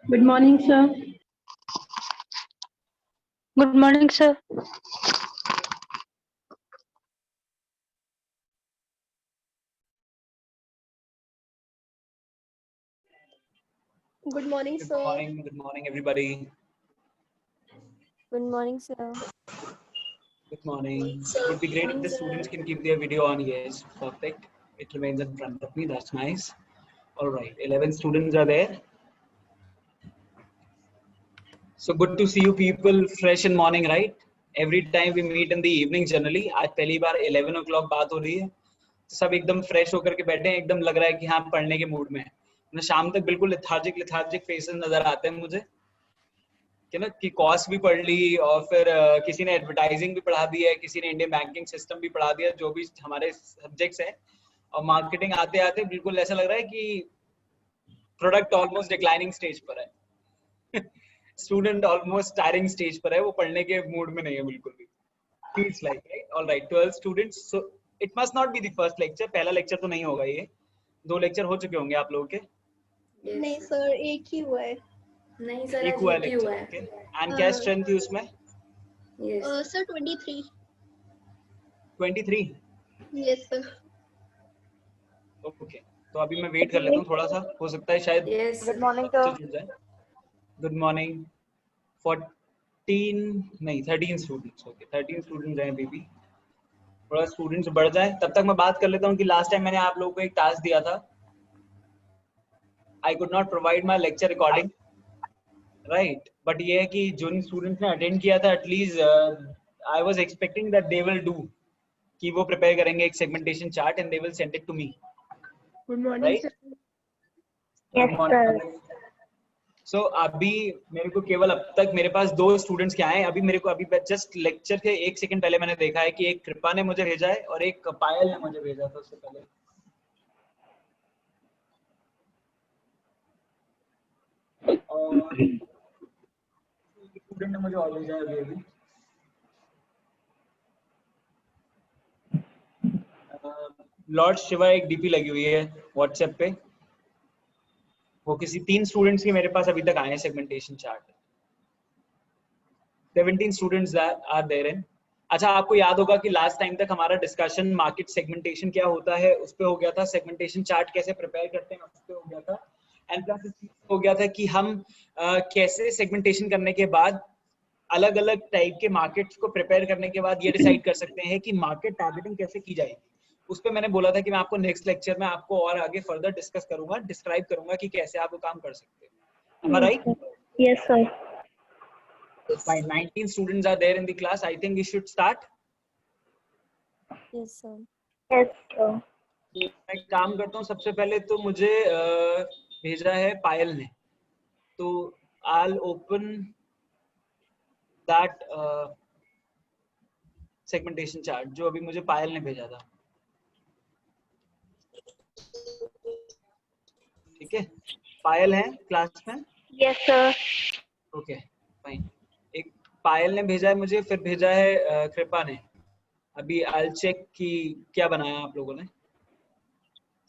Good morning, sir. Good morning, sir. Good morning, Good sir. morning. Good morning, everybody. Good morning, sir. Good morning. It would be great if the students can keep their video on. Yes, perfect. It remains in front of me. That's nice. All right. 11 students are there. So good to see you people fresh in morning, right? Every time we meet in the evening generally. आज पहली बार 11 o'clock बात हो रही है. सब एकदम fresh होकर के बैठे हैं. एकदम लग रहा है कि हाँ पढ़ने के मूड में है. शाम तक बिल्कुल lethargic फेसेस नजर आते हैं मुझे. कि ना कि कॉस्ट भी पढ़ ली और फिर किसी ने एडवर्टाइजिंग भी पढ़ा दी है, किसी ने इंडियन बैंकिंग सिस्टम भी पढ़ा दिया, जो भी हमारे सब्जेक्ट्स हैं. और मार्केटिंग आते आते बिल्कुल ऐसा लग रहा है कि प्रोडक्ट ऑलमोस्ट डिक्लाइनिंग स्टेज पर है. स्टूडेंट ऑलमोस्ट टायरिंग स्टेज पर है, वो पढ़ने के मूड में नहीं है बिल्कुल भी. Feels like right. Alright 12 students. So it must not be the first lecture. पहला लेक्चर तो नहीं होगा ये. 2 लेक्चर हो चुके होंगे आप लोगों के. नहीं सर, एक ही हुआ है. नहीं सर, एक हुआ है लेक्चर. ओके. एंड क्या स्ट्रेंथ थी उसमें? सर 23. 23. Yes sir. ओके. तो अभी मैं वेट कर लेता हूँ थोड़ा सा. हो सकता है शायद गुड मॉर्निंग सर. जुड़ जाए. Good morning. 14 नहीं 13 स्टूडेंट्स. ओके 13 स्टूडेंट्स हैं बेबी. थोड़ा स्टूडेंट्स बढ़ जाए तब तक मैं बात कर लेता हूँ कि लास्ट टाइम मैंने आप लोगों को एक टास्क दिया था. I could not provide my lecture recording, right. But ये है कि जिन स्टूडेंट्स ने अटेंड किया था at least I was expecting that they will do, कि वो प्रिपेयर करेंगे एक segmentation chart and they will send it to me. Good morning, right. sir. Yes, sir. So अभी मेरे को केवल अब तक मेरे पास 2 स्टूडेंट्स क्या हैं. अभी मेरे को अभी जस्ट लेक्चर के 1 सेकंड पहले मैंने देखा है कि एक कृपा ने मुझे भेजा है और एक पायल ने मुझे भेजा था उससे पहले. और स्टूडेंट ने मुझे और भेजा है अभी. लॉर्ड शिवा एक डीपी लगी हुई है व्हाट्सएप पे. वो किसी 3 स्टूडेंट्स के मेरे पास अभी तक आए हैं segmentation chart. 17 students are there in. अच्छा, आपको याद होगा कि लास्ट टाइम तक हमारा डिस्कशन मार्केट सेगमेंटेशन क्या होता है उस पे हो गया था. सेगमेंटेशन चार्ट कैसे प्रिपेयर करते हैं उस पे हो गया था. एंड प्लस हो गया था कि हम कैसे सेगमेंटेशन करने के बाद अलग अलग टाइप के मार्केट्स को प्रिपेयर करने के बाद ये डिसाइड कर सकते हैं कि मार्केट टारगेटिंग कैसे की जाएगी. उस पे मैंने बोला था कि मैं आपको नेक्स्ट लेक्चर में आपको और आगे फर्दर डिस्कस करूंगा, डिस्क्राइब करूंगा कि कैसे आप वो काम कर सकते हैं. Am I right? Yes, sir. Fine. 19 students are there in the class. I think we should start. Yes sir. Yes, sir. मैं एक काम करता हूँ. सबसे पहले तो मुझे भेजा है पायल ने, तो I'll open that segmentation chart जो अभी मुझे पायल ने भेजा था. ठीक है. पायल है क्लास में? Yes, sir. Okay fine. एक पायल ने भेजा है मुझे, फिर भेजा है कृपा ने. अभी I'll check कि क्या बनाया आप लोगों ने.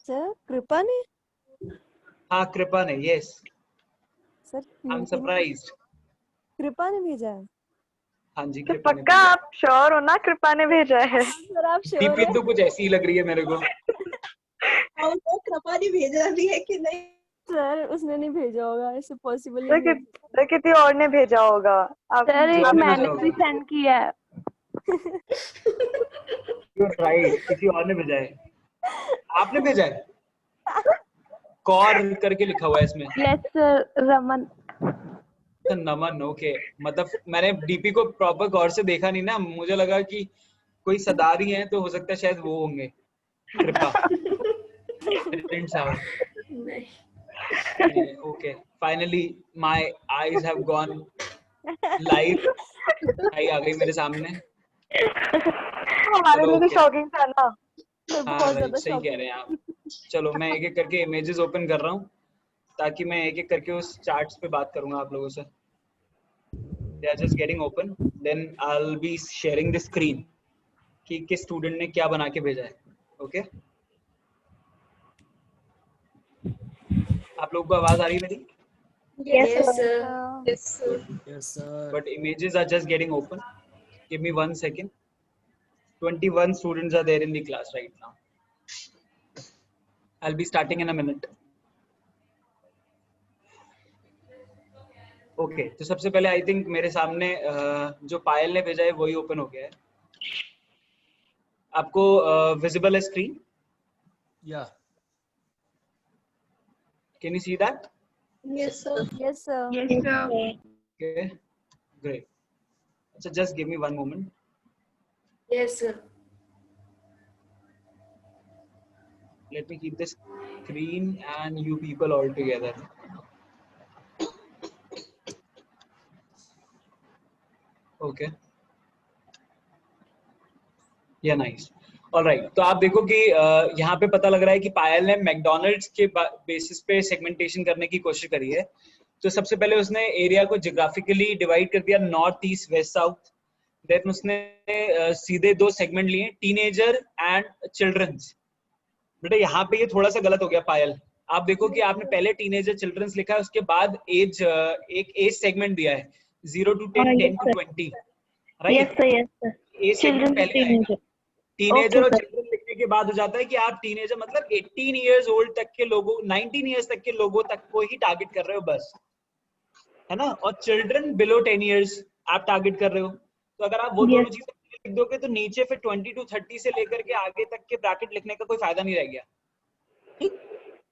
सर कृपा ने. हाँ कृपा ने. Yes. Sir I am surprised. कृपा ने भेजा है. हाँ जी तो कृपा ने पक्का भेजा. आप श्योर हो ना कृपा ने भेजा है? सर आप श्योर डीपी है? तो कुछ ऐसी ही लग रही है मेरे को. और वो कृपा ने भेजा भी है कि नहीं? सर उसने नहीं भेजा होगा, ऐसे पॉसिबल ही नहीं. तो किसी और ने भेजा होगा. आप सर जो एक आपने मैंने भेजा भी होगा. सेंड किया है. राइट. किसी और ने भेजा है. आपने भेजा है? कौर करके लिखा हुआ है इसमें. Yes sir, Raman. Naman. Okay. मतलब मैंने डीपी को प्रॉपर गौर से देखा नहीं ना. मुझे लगा कि कोई सदारी है तो हो सकता है शायद वो होंगे. Kripa. Okay. Finally my eyes have gone live. आई आ गई मेरे सामने. हमारे लिए तो शॉकिंग था ना. हाँ राइट. सही कह रहे हैं आप. चलो मैं एक एक करके इमेजेस ओपन कर रहा हूँ ताकि मैं एक एक करके उस चार्ट्स पे बात करूंगा आप लोगों से. They are just getting open. Then I'll be sharing the screen कि किस स्टूडेंट ने क्या बना के भेजा है. ओके. आप लोगों को आवाज आ रही है मेरी? Yes, sir. Yes, sir. Yes, sir. But images are just getting open. Give me 1 second. 21 students are there in the class right now. I'll be starting in a minute. Okay तो सबसे पहले आई थिंक मेरे सामने जो पायल ने भेजा है वही ओपन हो गया है. आपको विजिबल है screen? Yeah. Can you see that? Yes, sir. Yes, sir. Yes, sir. Okay great. अच्छा just give me 1 moment. Yes, sir. Let me keep the screen and you people all together. Okay. Yeah, nice. All right. तो आप देखो कि यहाँ पे पता लग रहा है कि पायल ने मैकडोनल्ड्स के बेसिस पे सेगमेंटेशन करने की कोशिश करी है. तो सबसे पहले उसने एरिया को जियोग्राफिकली डिवाइड कर दिया north east west south. Then उसने सीधे 2 सेगमेंट लिए टीनेजर एंड चिल्ड्रंस. बेटा यहाँ पे ये थोड़ा सा गलत हो गया पायल. आप देखो कि आपने पहले टीनेजर चिल्ड्रंस लिखा है, उसके बाद एज एक एज सेगमेंट दिया है 0 to 10, 10 to 20, right? Yes, sir. Yes, sir. Age segment Children, पहले आएगा. teenager. टीनेजर और Okay, sir. चिल्ड्रन लिखने के बाद हो जाता है कि आप टीनेजर मतलब 18 इयर्स ओल्ड तक के लोगों 19 इयर्स तक के लोगों तक को ही टारगेट कर रहे हो बस, है ना? और चिल्ड्रन बिलो 10 इयर्स आप टारगेट कर रहे हो. तो अगर आप वो Yes. दोनों चीजें लिख दोगे तो नीचे फिर 20 to 30 से लेकर के आगे तक के ब्रैकेट लिखने का कोई फायदा नहीं रह गया. ठीक?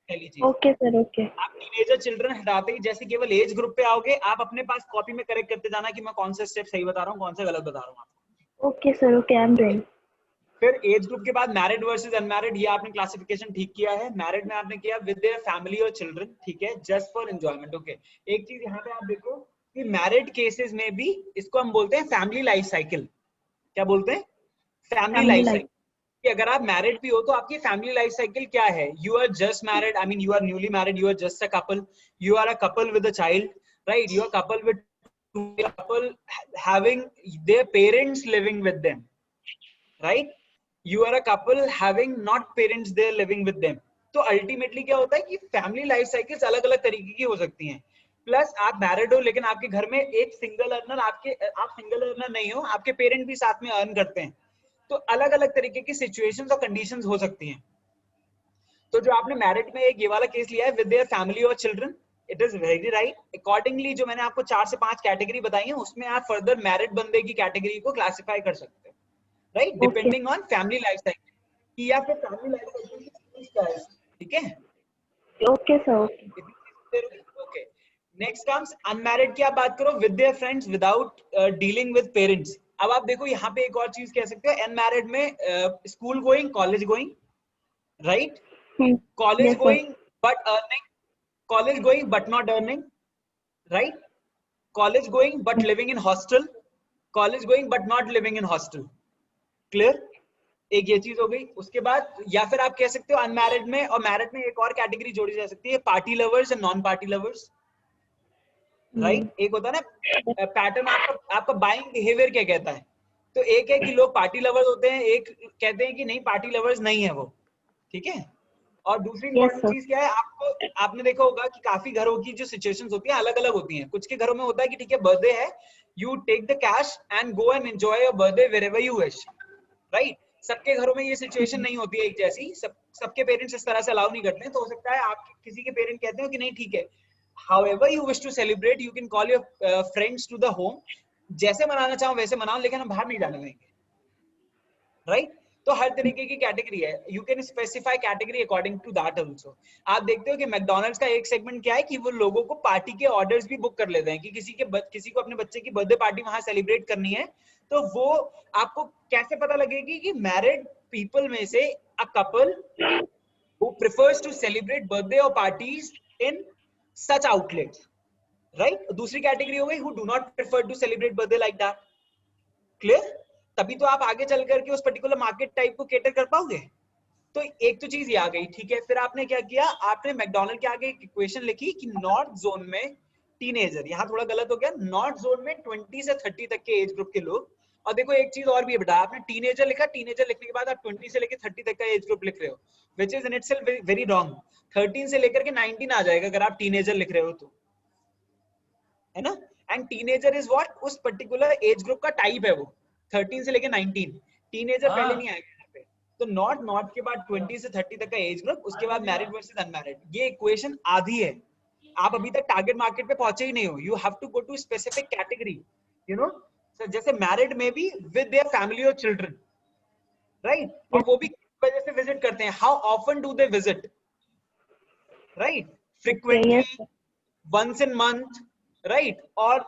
पहली चीज. Okay, sir. Okay. आप टीनेजर चिल्ड्रन हटाते ही जैसे केवल एज ग्रुप पे आओगे, आप अपने पास कॉपी में करेक्ट करते जाना कि मैं कौन सा स्टेप सही बता रहा हूँ, कौन सा गलत बता रहा हूँ आपको. Okay, sir. Okay. I'm ready. फिर एज ग्रुप के बाद मैरिड वर्सेस अनमैरिड, ये आपने क्लासिफिकेशन ठीक किया है. मैरिड में आपने किया विद देयर फैमिली और चिल्ड्रन, ठीक है, जस्ट फॉर एंजॉयमेंट. ओके. एक चीज यहाँ पे आप देखो कि मैरिड केसेस में भी इसको हम बोलते हैं फैमिली लाइफ साइकिल. क्या बोलते हैं? Family Family life life. Cycle. कि अगर आप मैरिड भी हो तो आपकी फैमिली लाइफ साइकिल क्या है? You are just married, I mean you are newly married, you are just a couple, you are a couple with a child, right? You are couple with couple having their parents living with them, right? You are a couple having not parents there living with them. तो ultimately क्या होता है कि family life cycles अलग अलग तरीके की हो सकती हैं. प्लस आप मैरिड हो लेकिन आपके घर में एक सिंगल अर्नर, आप सिंगल अर्नर नहीं हो, आपके पेरेंट भी साथ में अर्न करते हैं. तो अलग अलग तरीके की सिचुएशंस और कंडीशंस हो सकती हैं. तो जो आपने मैरिड में एक ये वाला केस लिया है विद देयर फैमिली और children, it is very right. Accordingly जो मैंने आपको 4 से 5 कैटेगरी बताई है उसमें आप फर्दर मैरिड बंदे की कैटेगरी को क्लासिफाई कर सकते हैं, right? Depending on family life cycle कि या फिर फैमिली लाइफ साइकिल की स्टेज क्या है. ठीक है? Okay, sir. Okay. Okay. Next comes unmarried की आप बात करो with their friends without dealing with parents. अब आप देखो यहाँ पे एक और चीज कह सकते हो, अनमैरिड में school going, college going, right? College Yes, sir. Going but earning, college going but not earning, right? College going but living in hostel, college going but not living in hostel. Clear? एक ये चीज हो गई. उसके बाद या फिर आप कह सकते हो अनमैरिड में और मैरिड में एक और कैटेगरी जोड़ी जा सकती है, party lovers and non party lovers, right? एक होता है ना पैटर्न, आपका बाइंग बिहेवियर क्या कहता है. तो एक है कि लोग पार्टी लवर्स होते हैं, एक कहते हैं कि नहीं पार्टी लवर्स नहीं है वो. ठीक है? और दूसरी इंपॉर्टेंट चीज क्या है, आपने देखा होगा कि काफी घरों की जो सिचुएशंस होती हैं अलग अलग होती हैं. कुछ के घरों में होता है कि ठीक है बर्थडे है, you take the cash and go and enjoy your birthday wherever you wish, right? सबके घरों में ये सिचुएशन नहीं होती है एक जैसी. सबके पेरेंट्स इस तरह से अलाउ नहीं करते हैं. तो हो सकता है आप किसी के पेरेंट कहते हो कि नहीं ठीक है, however you wish to celebrate you can call your friends to the home, जैसे मनाना चाहो वैसे मनाओ, लेकिन हम बाहर नहीं जाने देंगे, राइट? तो हर तरीके की कैटेगरी है. You can specify category according to that also. आप देखते हो कि मैकडॉनल्ड्स का एक सेगमेंट क्या है कि वो लोगों को पार्टी के ऑर्डर्स भी बुक कर लेते हैं कि किसी को अपने बच्चे की बर्थडे पार्टी वहां सेलिब्रेट करनी है. तो वो आपको कैसे पता लगेगी कि मैरिड पीपल में से a couple who prefers to celebrate birthday or parties in such outlets, right? दूसरी कैटेगरी हो गई who do not prefer to celebrate birthday like that. Clear? तभी तो आप आगे चल करके उस पर्टिकुलर मार्केट टाइप को कैटर कर पाओगे. तो एक तो चीज ये आ गई, ठीक है? फिर आपने क्या किया, आपने मैकडॉनल्ड के आगे एक इक्वेशन लिखी कि नॉर्थ जोन में टीनेजर, यहाँ थोड़ा गलत हो गया, नॉर्थ जोन में 20 से 30 तक के एज ग्रुप के लोग. और देखो एक चीज और भी है बेटा, आपने टीनेजर लिखा, टीनेजर लिखने के बाद आप 20 से लेकर 30 तक का एज ग्रुप लिख रहे हो, which is in itself very wrong. 13 से लेकर के 19 आ जाएगा अगर आप टीनेजर लिख रहे हो तो, है ना? एंड टीनेजर इज व्हाट, उस पर्टिकुलर एज ग्रुप का टाइप है वो, 13 से लेके 19। टीनेजर पहले नहीं आएगा यहाँ पे। तो नॉट के बाद 20 से 30 तक का एज ग्रुप, उसके बाद मैरिड वर्सेस अनमैरिड। ये इक्वेशन आधी है, आप अभी तक टारगेट मार्केट पे पहुंचे ही नहीं हो। You have to go to specific category, you know. जैसे मैरिड में भी विद देयर फैमिली और चिल्ड्रन, राइट? और वो भी किस वजह से विजिट करते हैं, how often do they visit, right? Frequently, once in month, right? और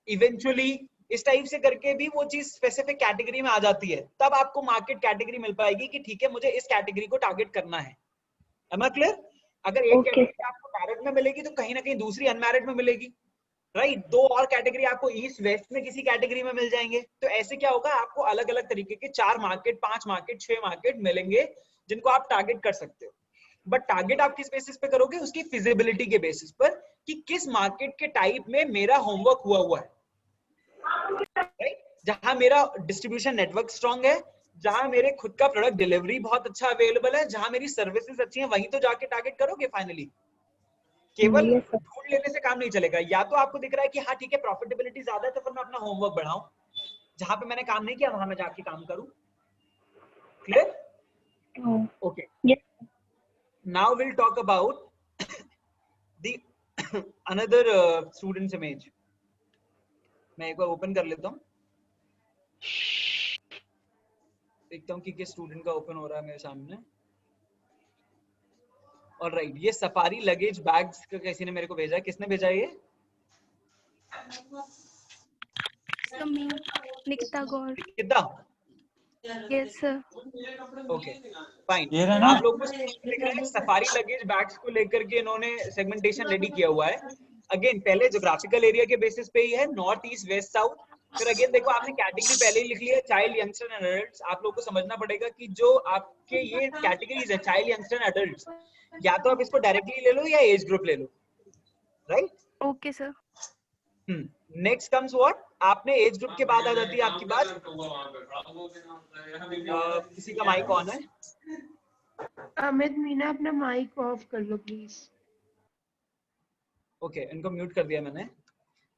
इवेंचुअली इस टाइप से करके भी वो चीज स्पेसिफिक कैटेगरी में आ जाती है। तब आपको मार्केट कैटेगरी मिल पाएगी कि ठीक है मुझे इस कैटेगरी को टारगेट करना है। Am I clear? अगर एक कैटेगरी आपको मैरिड में मिलेगी तो कहीं ना कहीं दूसरी अनमैरिड में मिलेगी, राइट? दो और कैटेगरी आपको ईस्ट वेस्ट में किसी कैटेगरी में मिल जाएंगे। तो ऐसे क्या होगा, आपको अलग अलग तरीके के 4 मार्केट, 5 मार्केट, 6 मार्केट मिलेंगे जिनको आप टारगेट कर सकते हो। बट टारगेट आप किस बेसिस पे करोगे? उसकी फिजिबिलिटी के बेसिस पर कि किस मार्केट के टाइप में मेरा होमवर्क हुआ है, राइट? जहां मेरा डिस्ट्रीब्यूशन नेटवर्क स्ट्रांग है, जहां मेरे खुद का प्रोडक्ट डिलीवरी बहुत अच्छा अवेलेबल है, जहां मेरी सर्विसेज अच्छी हैं, वहीं तो जाके टारगेट करोगे फाइनली। केवल ढूंढ लेने से काम नहीं चलेगा। या तो आपको दिख रहा है कि हाँ ठीक है प्रॉफिटेबिलिटी ज्यादा है तो फिर मैं अपना होमवर्क बढ़ाऊं, जहां पे मैंने काम नहीं किया वहां मैं जाके काम करूं। Clear? Okay, now will talk about the another students image. मैं एक बार ओपन कर लेता हूं, देखता हूं कि किस स्टूडेंट का ओपन हो रहा है मेरे सामने। ऑलराइट, ये सफारी लगेज बैग्स का किसी ने मेरे को भेजा है। किसने भेजा ये? Nikita Gaur. Nikita? Yes sir. Okay fine. आप लोगों को दिख रहा है सफारी लगेज बैग्स को लेकर के इन्होंने सेगमेंटेशन रेडी किया हुआ है। अगेन पहले ज्योग्राफिकल एरिया के बेसिस पे ही है, नॉर्थ ईस्ट वेस्ट साउथ। फिर अगेन देखो आपने कैटेगरी पहले ही लिख ली है, चाइल्ड, यंगस्टर एंड एडल्ट्स। आप लोगों को समझना पड़ेगा कि जो आपके ये कैटेगरीज है चाइल्ड, यंगस्टर एंड एडल्ट्स, या तो आप इसको डायरेक्टली ले लो या एज ग्रुप ले लो, right? Okay sir. Next comes what, आपने एज ग्रुप के बाद आ जाती है आपकी बात। किसी का माइक ऑन है? अमित मीना अपना माइक ऑफ कर लो प्लीज। ओके, इनको म्यूट कर दिया मैंने।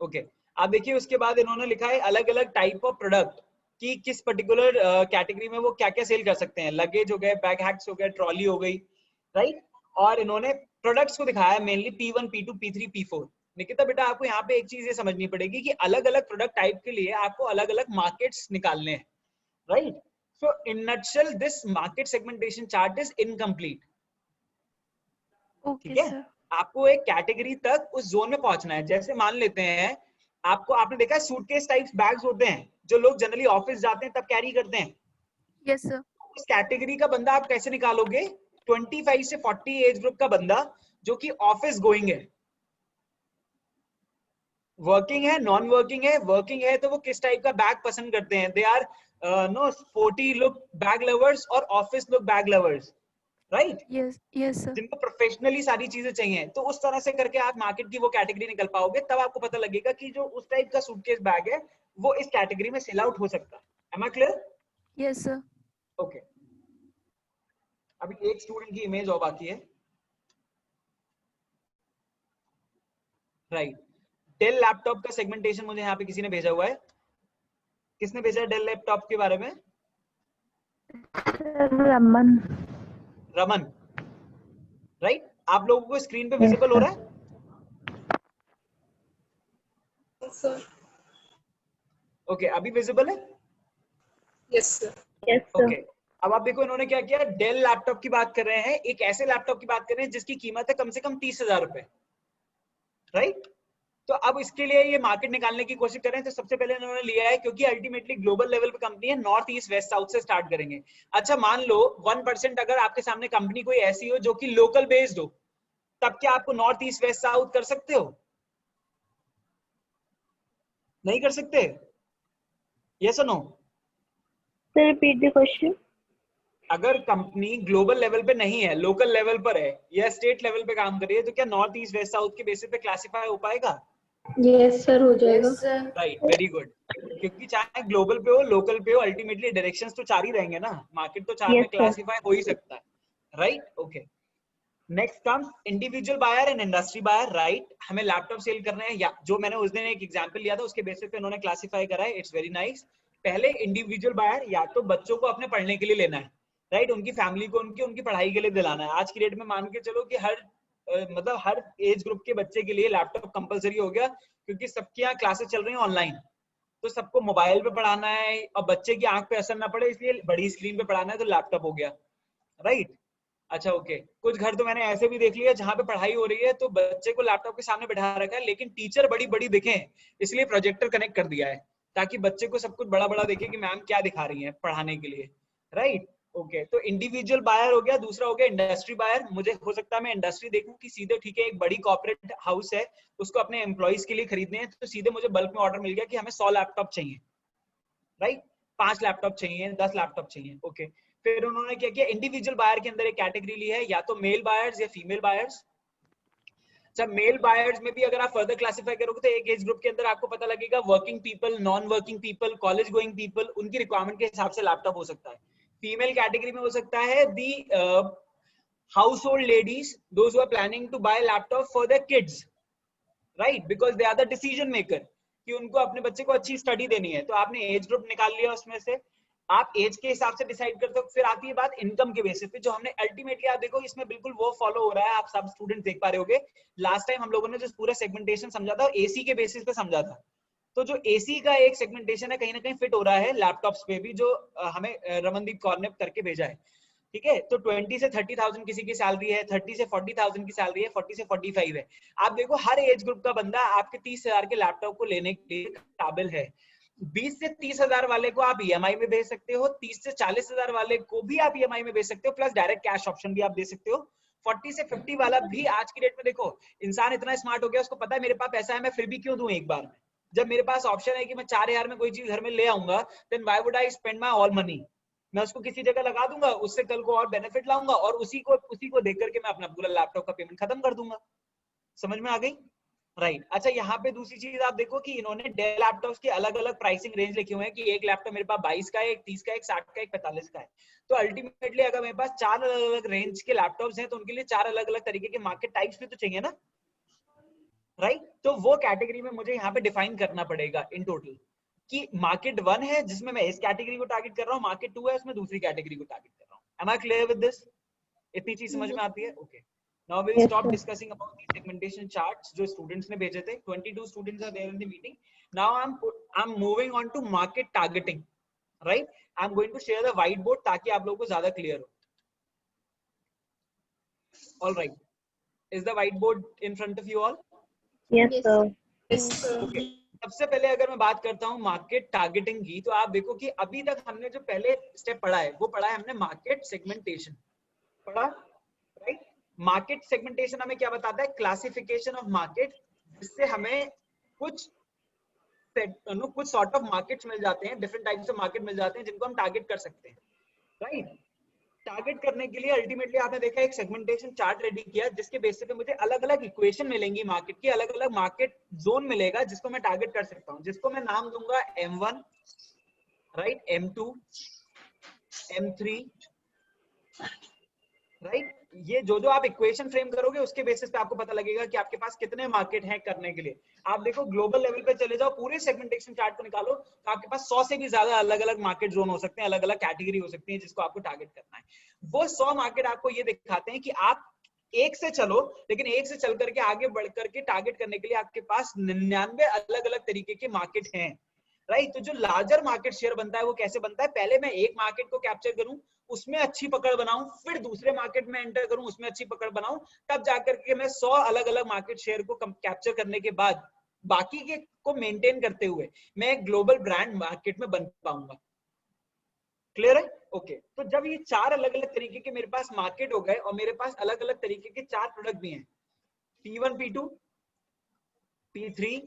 ओके, आप देखिए उसके बाद इन्होंने लिखा है अलग अलग टाइप ऑफ प्रोडक्ट कि किस पर्टिकुलर कैटेगरी में वो क्या क्या सेल कर सकते हैं। लगेज हो गए, बैग हैक्स हो गए, ट्रॉली हो गई, राइट? और इन्होंने प्रोडक्ट्स को दिखाया mainly P1, P2, P3, P4। Nikita बेटा आपको यहाँ पे एक चीज ये समझनी पड़ेगी कि अलग अलग प्रोडक्ट टाइप के लिए आपको अलग अलग मार्केट्स निकालने हैं, right? So in nutshell this market segmentation chart is incomplete. ठीक है, आपको एक कैटेगरी तक उस जोन में पहुंचना है। जैसे मान लेते हैं आपने देखा है सूटकेस टाइप्स बैग्स होते हैं जो लोग जनरली ऑफिस जाते हैं तब कैरी करते हैं। Yes sir. उस कैटेगरी का बंदा आप कैसे निकालोगे? 25 से 40 एज ग्रुप का बंदा जो कि ऑफिस गोइंग है, वर्किंग है, नॉन वर्किंग है। वर्किंग है तो वो किस टाइप का बैग पसंद करते हैं? They are no sporty look bag lovers और office look bag lovers, right? Yes sir. जिनको प्रोफेशनली सारी चीजें चाहिए। तो उस तरह से करके आप मार्केट की वो कैटेगरी निकल पाओगे, तब आपको पता लगेगा कि जो उस टाइप का सूटकेस बैग है वो इस कैटेगरी में सेल आउट हो सकता है। Am I clear? Yes sir. Okay, अभी एक स्टूडेंट की इमेज और बाकी है, राइट? डेल लैपटॉप का सेगमेंटेशन मुझे यहाँ पे किसी ने भेजा हुआ है। किसने भेजा डेल लैपटॉप के बारे में? रमन। रमन, राइट? आप लोगों को स्क्रीन पे विजिबल हो रहा है? सर। ओके, अभी विजिबल है? Yes sir. Yes sir. Okay, अब आप देखो इन्होंने क्या किया, डेल लैपटॉप की बात कर रहे हैं, एक ऐसे लैपटॉप की बात कर रहे हैं जिसकी कीमत है कम से कम 30,000 रुपए, राइट? तो अब इसके लिए ये मार्केट निकालने की कोशिश कर रहे हैं। तो सबसे पहले इन्होंने लिया है, क्योंकि अल्टीमेटली ग्लोबल लेवल पे कंपनी है, नॉर्थ ईस्ट वेस्ट साउथ से स्टार्ट करेंगे। अच्छा मान लो 1% अगर आपके सामने कंपनी कोई ऐसी हो जो कि लोकल बेस्ड हो, तब क्या आपको नॉर्थ ईस्ट वेस्ट साउथ कर सकते हो? नहीं कर सकते? यस और no? Sir repeat the question. अगर कंपनी ग्लोबल लेवल पे नहीं है, लोकल लेवल पर है या स्टेट लेवल पे काम कर रही है, तो क्या नॉर्थ ईस्ट वेस्ट साउथ के बेसिस पे क्लासिफाई हो पाएगा? यस सर, हो जाएगा। Right, very good. क्योंकि चाहे ग्लोबल पे हो, लोकल पे हो, अल्टीमेटली डायरेक्शंस तो 4 ही रहेंगे ना, मार्केट तो 4 में क्लासिफाई हो ही सकता है, right? Okay, next comes individual buyer and industry buyer, right. हमें लैपटॉप सेल करने हैं, या जो मैंने उस दिन एक एग्जांपल लिया था उसके बेसिस पे उन्होंने क्लासिफाई करा है, इट्स वेरी नाइस। पहले इंडिविजुअल बायर या तो बच्चों को अपने पढ़ने के लिए लेना है, राइट, उनकी फैमिली को उनकी पढ़ाई के लिए दिलाना है। आज की डेट में मान के चलो कि मतलब हर एज ग्रुप के बच्चे के लिए लैपटॉप कंपलसरी हो गया, क्योंकि सबके यहाँ क्लासेस चल रही हैं ऑनलाइन, तो सबको मोबाइल पे पढ़ाना है और बच्चे की आंख पे असर ना पड़े इसलिए बड़ी स्क्रीन पे पढ़ाना है, तो लैपटॉप हो गया, राइट। अच्छा ओके, कुछ घर तो मैंने ऐसे भी देख लिया जहां पे पढ़ाई हो रही है तो बच्चे को लैपटॉप के सामने बैठा रखा है, लेकिन टीचर बड़ी बड़ी दिखें इसलिए प्रोजेक्टर कनेक्ट कर दिया है, ताकि बच्चे को सब कुछ बड़ा बड़ा दिखे कि मैम क्या दिखा रही है पढ़ाने के लिए, राइट। ओके, तो इंडिविजुअल बायर हो गया। दूसरा हो गया इंडस्ट्री बायर। मुझे हो सकता है मैं इंडस्ट्री देखूं कि सीधे ठीक है एक बड़ी कॉर्पोरेट हाउस है, उसको अपने एम्प्लॉइज के लिए खरीदने हैं, तो सीधे मुझे बल्क में ऑर्डर मिल गया कि हमें 100 लैपटॉप चाहिए, राइट, 5 लैपटॉप चाहिए, 10 लैपटॉप चाहिए। ओके, फिर उन्होंने क्या किया, इंडिविजुअल बायर के अंदर एक कैटेगरी ली है, या तो मेल बायर्स या फीमेल बायर्स। जब मेल बायर्स में भी अगर आप फर्दर क्लासिफाई करोगे तो एक एज ग्रुप के अंदर आपको पता लगेगा working people, non working people, college going people, उनकी रिक्वायरमेंट के हिसाब से लैपटॉप हो सकता है। फीमेल कैटेगरी में हो सकता है दी household ladies, those who are planning to buy laptop for their kids, right, because they are the decision maker, कि उनको अपने बच्चे को अच्छी स्टडी देनी है, तो आपने एज ग्रुप निकाल लिया, उसमें से आप एज के हिसाब से डिसाइड करते हो। फिर आती है बात इनकम के बेसिस पे, जो हमने अल्टीमेटली, आप देखो इसमें बिल्कुल वो फॉलो हो रहा है, आप सब स्टूडेंट देख पा रहे होगे। लास्ट टाइम हम लोगों ने जो पूरा सेगमेंटेशन समझा था एसी के बेसिस पे समझा था, तो जो एसी का एक सेगमेंटेशन है कहीं ना कहीं फिट हो रहा है लैपटॉप्स पे भी, जो हमें रमनदीप कौर ने करके भेजा है, ठीक है। तो 20 से 30,000 किसी की सैलरी है, 30 से 40,000 की सैलरी है, 40 से 45 है। आप देखो हर एज ग्रुप का बंदा आपके 30,000 के लैपटॉप को लेने के लिए काबिल है। 20 से 30,000 वाले को आप ईएमआई में भेज सकते हो, 30 से 40,000 वाले को भी आप ईएमआई में भेज सकते हो, प्लस डायरेक्ट कैश ऑप्शन भी आप दे सकते हो। 40 से 50 वाला भी आज की डेट में देखो इंसान इतना स्मार्ट हो गया, उसको पता है मेरे पास पैसा है, मैं फिर भी क्यों दूं एक बार में, जब मेरे पास ऑप्शन है कि मैं 4,000 में कोई चीज घर में ले आऊंगा, then why would I spend my all money. मैं उसको किसी जगह लगा दूंगा, उससे कल को और बेनिफिट लाऊंगा, और उसी को देख करके मैं अपना पूरा लैपटॉप का पेमेंट खत्म कर दूंगा। समझ में आ गई, राइट। अच्छा, यहाँ पे दूसरी चीज आप देखो कि इन्होंने डेल लैपटॉप्स की अलग अलग प्राइसिंग रेंज लिखे हुए हैं, कि एक लैपटॉप मेरे पास 22 का है, एक 30 का, एक 60 का, एक 45 का है। तो अल्टीमेटली अगर मेरे पास 4 अलग अलग रेंज के लैपटॉप्स हैं, तो उनके लिए 4 अलग अलग तरीके के मार्केट टाइप्स भी तो चाहिए ना, राइट। तो वो कैटेगरी में मुझे यहाँ पे डिफाइन करना पड़ेगा इन टोटल, कि मार्केट 1 है जिसमें मैं इस कैटेगरी को टारगेट कर रहा हूँ, मार्केट 2 है उसमें दूसरी कैटेगरी को टारगेट कर रहा हूँ। Am I clear with this? इतनी चीज समझ में आती है? Okay. Now we'll stop discussing about the segmentation charts जो students ने भेजे थे. 22 students are there in the meeting. Now I'm moving on to market targeting, right? I'm going to share the whiteboard ताकि आप लोगों को ज्यादा clear हो. All right. Is the whiteboard in front of you all? Yes, sir. Yes, sir. Okay. सबसे पहले अगर मैं बात करता हूँ मार्केट टारगेटिंग की, तो आप देखो कि अभी तक हमने जो पहले स्टेप पढ़ा है वो पढ़ा है हमने मार्केट सेगमेंटेशन पढ़ा, राइट। मार्केट सेगमेंटेशन हमें क्या बताता है, क्लासिफिकेशन ऑफ मार्केट, जिससे हमें कुछ सॉर्ट ऑफ मार्केट्स मिल जाते हैं, डिफरेंट टाइप्स ऑफ मार्केट मिल जाते हैं जिनको हम टारगेट कर सकते हैं, राइट। टारगेट करने के लिए अल्टीमेटली आपने देखा एक सेगमेंटेशन चार्ट रेडी किया, जिसके बेसिस पे मुझे अलग अलग इक्वेशन मिलेंगी मार्केट की, अलग अलग मार्केट जोन मिलेगा जिसको मैं टारगेट कर सकता हूं, जिसको मैं नाम दूंगा M1, right, M2, M3, right. ये जो आप इक्वेशन फ्रेम करोगे उसके बेसिस पे आपको पता लगेगा कि आपके पास कितने मार्केट हैं करने के लिए। आप देखो ग्लोबल लेवल पे चले जाओ, पूरे सेगमेंटेशन चार्ट को निकालो, तो आपके पास 100 से भी ज्यादा अलग अलग मार्केट जोन हो सकते हैं, अलग अलग कैटेगरी हो सकती है जिसको आपको टारगेट करना है। वो 100 मार्केट आपको ये दिखाते हैं कि आप एक से चलो, लेकिन एक से चल करके आगे बढ़ करके टारगेट करने के लिए आपके पास 99 अलग अलग तरीके के मार्केट हैं, राइट। तो जो लार्जर मार्केट शेयर बनता है वो कैसे बनता है, पहले मैं एक मार्केट को कैप्चर करूं, उसमें अच्छी पकड़ बनाऊं, फिर दूसरे मार्केट में एंटर करूं, उसमें अच्छी पकड़ बनाऊं, तब जाकर के मैं 100 अलग अलग मार्केट शेयर को कैप्चर करने के बाद बाकी के को मेंटेन करते हुए मैं एक ग्लोबल ब्रांड मार्केट में बन पाऊंगा। क्लियर है? ओके। तो जब ये 4 अलग अलग तरीके के मेरे पास मार्केट हो गए और मेरे पास अलग अलग तरीके के 4 प्रोडक्ट भी हैं, P1, P2, P3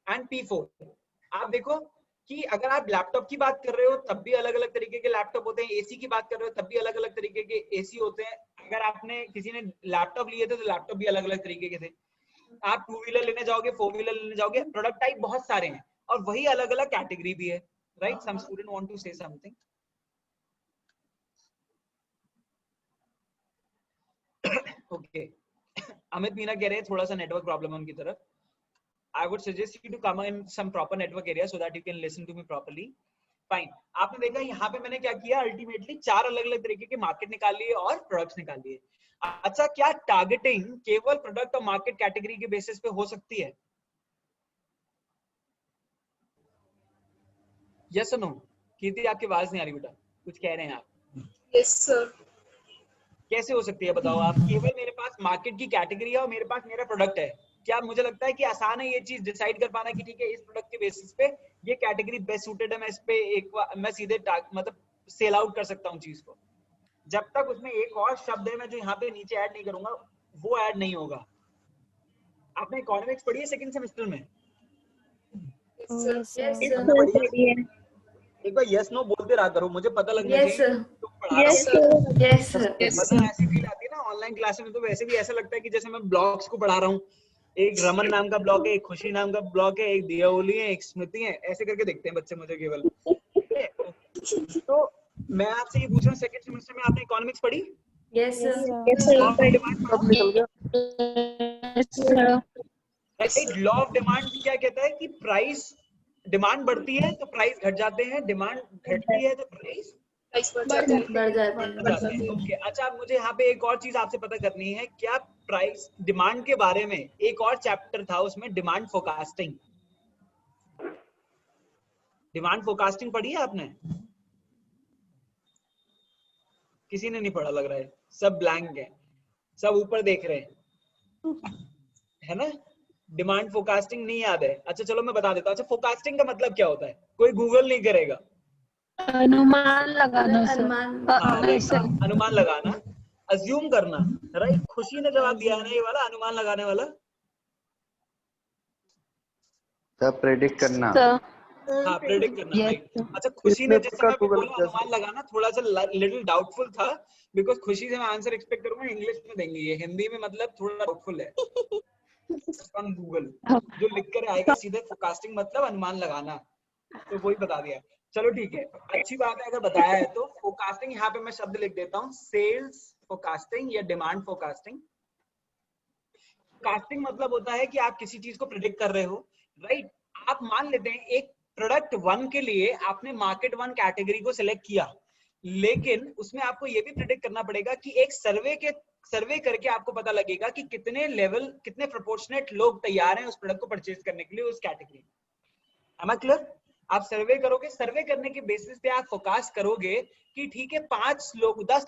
and P4। आप देखो कि अगर आप लैपटॉप की बात कर रहे हो तब भी अलग अलग तरीके के लैपटॉप होते हैं, एसी की बात कर रहे हो तब भी अलग अलग तरीके के एसी होते हैं, अगर आपने किसी ने लैपटॉप लिए थे तो लैपटॉप भी अलग अलग तरीके के थे, आप 2 व्हीलर लेने जाओगे, 4 व्हीलर लेने जाओगे, प्रोडक्ट टाइप बहुत सारे हैं और वही अलग अलग कैटेगरी भी है, right. Some student want to say something. Okay Amit Meena कह रहे हैं थोड़ा सा नेटवर्क प्रॉब्लम है उनकी तरफ. I would suggest you to come in some proper network area so that you can listen to me properly. Fine. आपने देखा यहाँ पे मैंने क्या किया, अल्टीमेटली 4 अलग अलग तरीके के मार्केट निकाल लिए और प्रोडक्ट्स निकाल लिए. अच्छा, क्या टारगेटिंग केवल प्रोडक्ट और मार्केट कैटेगरी के बेसिस पे हो सकती है? यस और नो? कीर्ति आपकी आवाज नहीं आ रही बेटा, कुछ कह रहे हैं आप? Yes, sir. कैसे हो सकती है बताओ आप? केवल मेरे पास मार्केट की कैटेगरी है और मेरे पास मेरा प्रोडक्ट है. क्या मुझे लगता है कि आसान है ये चीज डिसाइड कर पाना कि ठीक है इस प्रोडक्ट के बेसिस पे ये कैटेगरी बेस्ट सूटेड है, मैं इस पे मैं सीधे मतलब सेल आउट कर सकता हूँ चीज को? जब तक उसमें एक और शब्द है मैं जो यहाँ पे नीचे ऐड नहीं करूंगा वो ऐड नहीं होगा. आपने इकोनॉमिक्स पढ़ी है सेकंड सेमेस्टर में? Yes, sir. एक बार यस नो बोलते रहा करो, मुझे पता लगना चाहिए तुम पढ़ा रहे Yes, हो. sir. Yes, sir. Yes, मतलब ऐसी फील आती है ना ऑनलाइन क्लास में, तो वैसे भी ऐसा लगता है कि जैसे मैं ब्लॉग्स को पढ़ा रहा हूँ. एक रमन नाम का ब्लॉग है, एक खुशी नाम का ब्लॉग है, एक दियावली है, एक स्मृति है, ऐसे करके देखते हैं बच्चे मुझे केवल. तो मैं आपसे ये पूछ रहा हूँ, सेकंड सेमेस्टर में आपने इकोनॉमिक्स पढ़ी? Yes, sir. Yes, sir. Law of demand क्या कहता है कि प्राइस, डिमांड बढ़ती है तो प्राइस घट जाते हैं, डिमांड घटती है तो प्राइस Price बढ़ जाता है. बढ़ जाते हैं. ओके, अच्छा मुझे यहाँ पे एक और चीज आपसे पता करनी है. क्या प्राइस डिमांड के बारे में एक और चैप्टर था उसमें, डिमांड फोरकास्टिंग. डिमांड फोरकास्टिंग पढ़ी है आपने? किसी ने नहीं पढ़ा लग रहा है, सब ब्लैंक है, सब ऊपर देख रहे हैं, है ना? डिमांड फोरकास्टिंग नहीं याद है? अच्छा चलो मैं बता देता हूँ. अच्छा, फोरकास्टिंग का मतलब क्या होता है? कोई गूगल नहीं करेगा. अनुमान लगाना सर. अनुमान लगाना, अज्यूम करना, राइट? खुशी ने जवाब दिया है ना ये वाला, अनुमान लगाने वाला. सब प्रेडिक्ट करना. हाँ, प्रेडिक्ट करना, राइट. अच्छा, खुशी ने जिस समय पे बोला अनुमान लगाना, थोड़ा सा लिटिल डाउटफुल था, बिकॉज खुशी से मैं आंसर एक्सपेक्ट करूंगा इंग्लिश में देंगे, ये हिंदी में मतलब थोड़ा डाउटफुल है. ऑन गूगल जो लिख कर आएगा सीधे फोरकास्टिंग मतलब अनुमान लगाना, तो वही बता दिया. चलो ठीक है, अच्छी बात है अगर बताया है तो. फोरकास्टिंग यहाँ पे मैं शब्द लिख देता हूँ, सेल्स फोरकास्टिंग या डिमांड फोरकास्टिंग. फोरकास्टिंग मतलब होता है कि आप किसी चीज को प्रेडिक्ट कर रहे हो, राइट? आप मान लेते हैं एक प्रोडक्ट 1 के लिए आपने मार्केट 1 कैटेगरी को सिलेक्ट किया, लेकिन उसमें आपको ये भी प्रेडिक्ट करना पड़ेगा कि एक सर्वे करके आपको पता लगेगा कि कितने प्रोपोर्शनेट लोग तैयार हैं उस प्रोडक्ट को परचेज करने के लिए उस कैटेगरी में. Am I clear? आप सर्वे करोगे, सर्वे करने के बेसिस पे आप फोरकास्ट करोगे कि ठीक है 10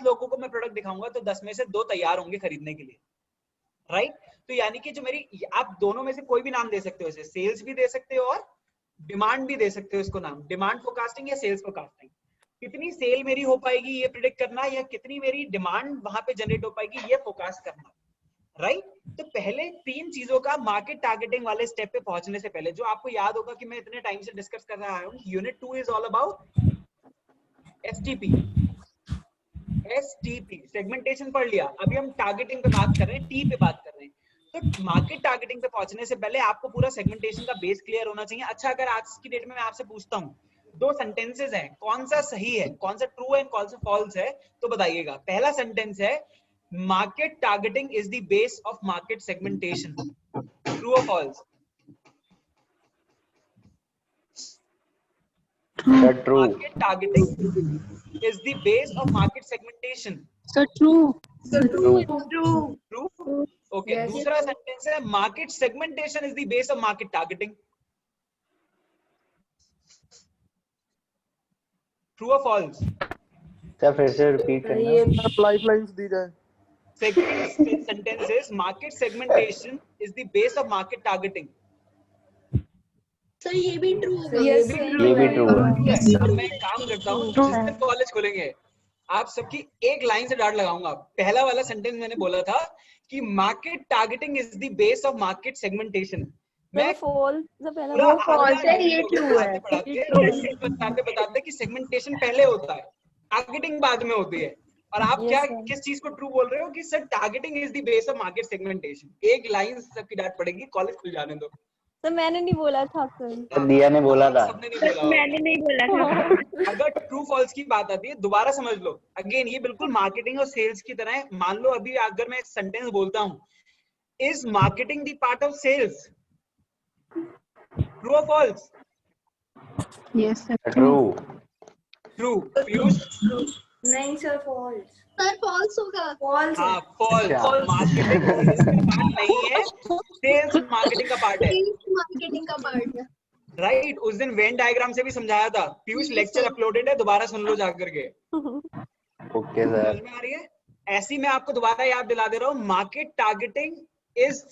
लोगों को मैं प्रोडक्ट दिखाऊंगा तो 10 में से 2 तैयार होंगे खरीदने के लिए, राइट? तो यानी कि जो मेरी, आप दोनों में से कोई भी नाम दे सकते हो, इसे सेल्स भी दे सकते हो और डिमांड भी दे सकते हो. इसको नाम डिमांड फोरकास्टिंग या सेल्स फोरकास्टिंग. कितनी सेल मेरी हो पाएगी ये प्रेडिक्ट करना, या कितनी मेरी डिमांड वहां पे जनरेट हो पाएगी ये फोरकास्ट करना, राइट? तो पहले 3 चीजों का मार्केट टारगेटिंग वाले स्टेप पे पहुंचने से पहले, जो आपको याद होगा कि मैं इतने टाइम से डिस्कस कर रहा हूँ, unit 2 is all about STP. Segmentation पढ़ लिया, अभी हम टारगेटिंग पे बात कर रहे हैं, टी पे बात कर रहे हैं. तो मार्केट टारगेटिंग पे पहुंचने से पहले आपको पूरा सेगमेंटेशन का बेस क्लियर होना चाहिए. अच्छा, अगर आज की डेट में मैं आपसे पूछता हूँ 2 सेंटेंसेस हैं, कौन सा सही है, कौन सा ट्रू है, कौन सा फॉल्स है, तो बताइएगा. पहला सेंटेंस है market targeting is the base of market segmentation. True or false? True. Market targeting is the base of market segmentation. So true. True. Okay. Yes. दूसरा सेंटेंस है market segmentation is the base of market targeting. True or false? Sir फिर से repeat करना. Lifelines दी जाए. Second sentence is market segmentation is the base of market targeting. Sir ये भी true है. ये भी ट्रू है. अब मैं काम करता हूँ, जिस दिन कॉलेज खोलेंगे आप सबकी एक लाइन से डांट लगाऊंगा. पहला वाला सेंटेंस मैंने बोला था कि market targeting is the base of market segmentation. मैं ये ट्रू है. बताते कि सेगमेंटेशन पहले होता है, टारगेटिंग बाद में होती है. और आप क्या किस चीज को ट्रू बोल रहे हो कि sir targeting is the base of market segmentation. एक लाइन सबकी डांट पड़ेगी, कॉलेज खुल जाने दो. सर मैंने नहीं बोला था सर। दिया ने बोला था। सबने नहीं बोला। मैंने नहीं बोला था। अगर ट्रू फॉल्स की बात आती है दोबारा समझ लो। अगेन ये बिल्कुल मार्केटिंग और सेल्स की तरह है। मान लो अभी अगर मैं एक सेंटेंस बोलता हूँ, is marketing the part of sales? True और false? Yes, sir. True. True. Piyush? नहीं सर, फॉल्स। सर फॉल्स होगा। फॉल्स हाँ है। फॉल्स। अच्छा। मार्केटिंग सेल्स का पार्ट नहीं है, सेल्स मार्केटिंग का पार्ट है। मार्केटिंग का पार्ट है। राइट। उस दिन वेन डायग्राम से भी समझाया था। पीयूष लेक्चर अपलोडेड है, दोबारा सुन लो जाकर के। Okay sir. समझ में आ रही है? ऐसी मैं आपको दोबारा याद दिला दे रहा हूँ, market targeting is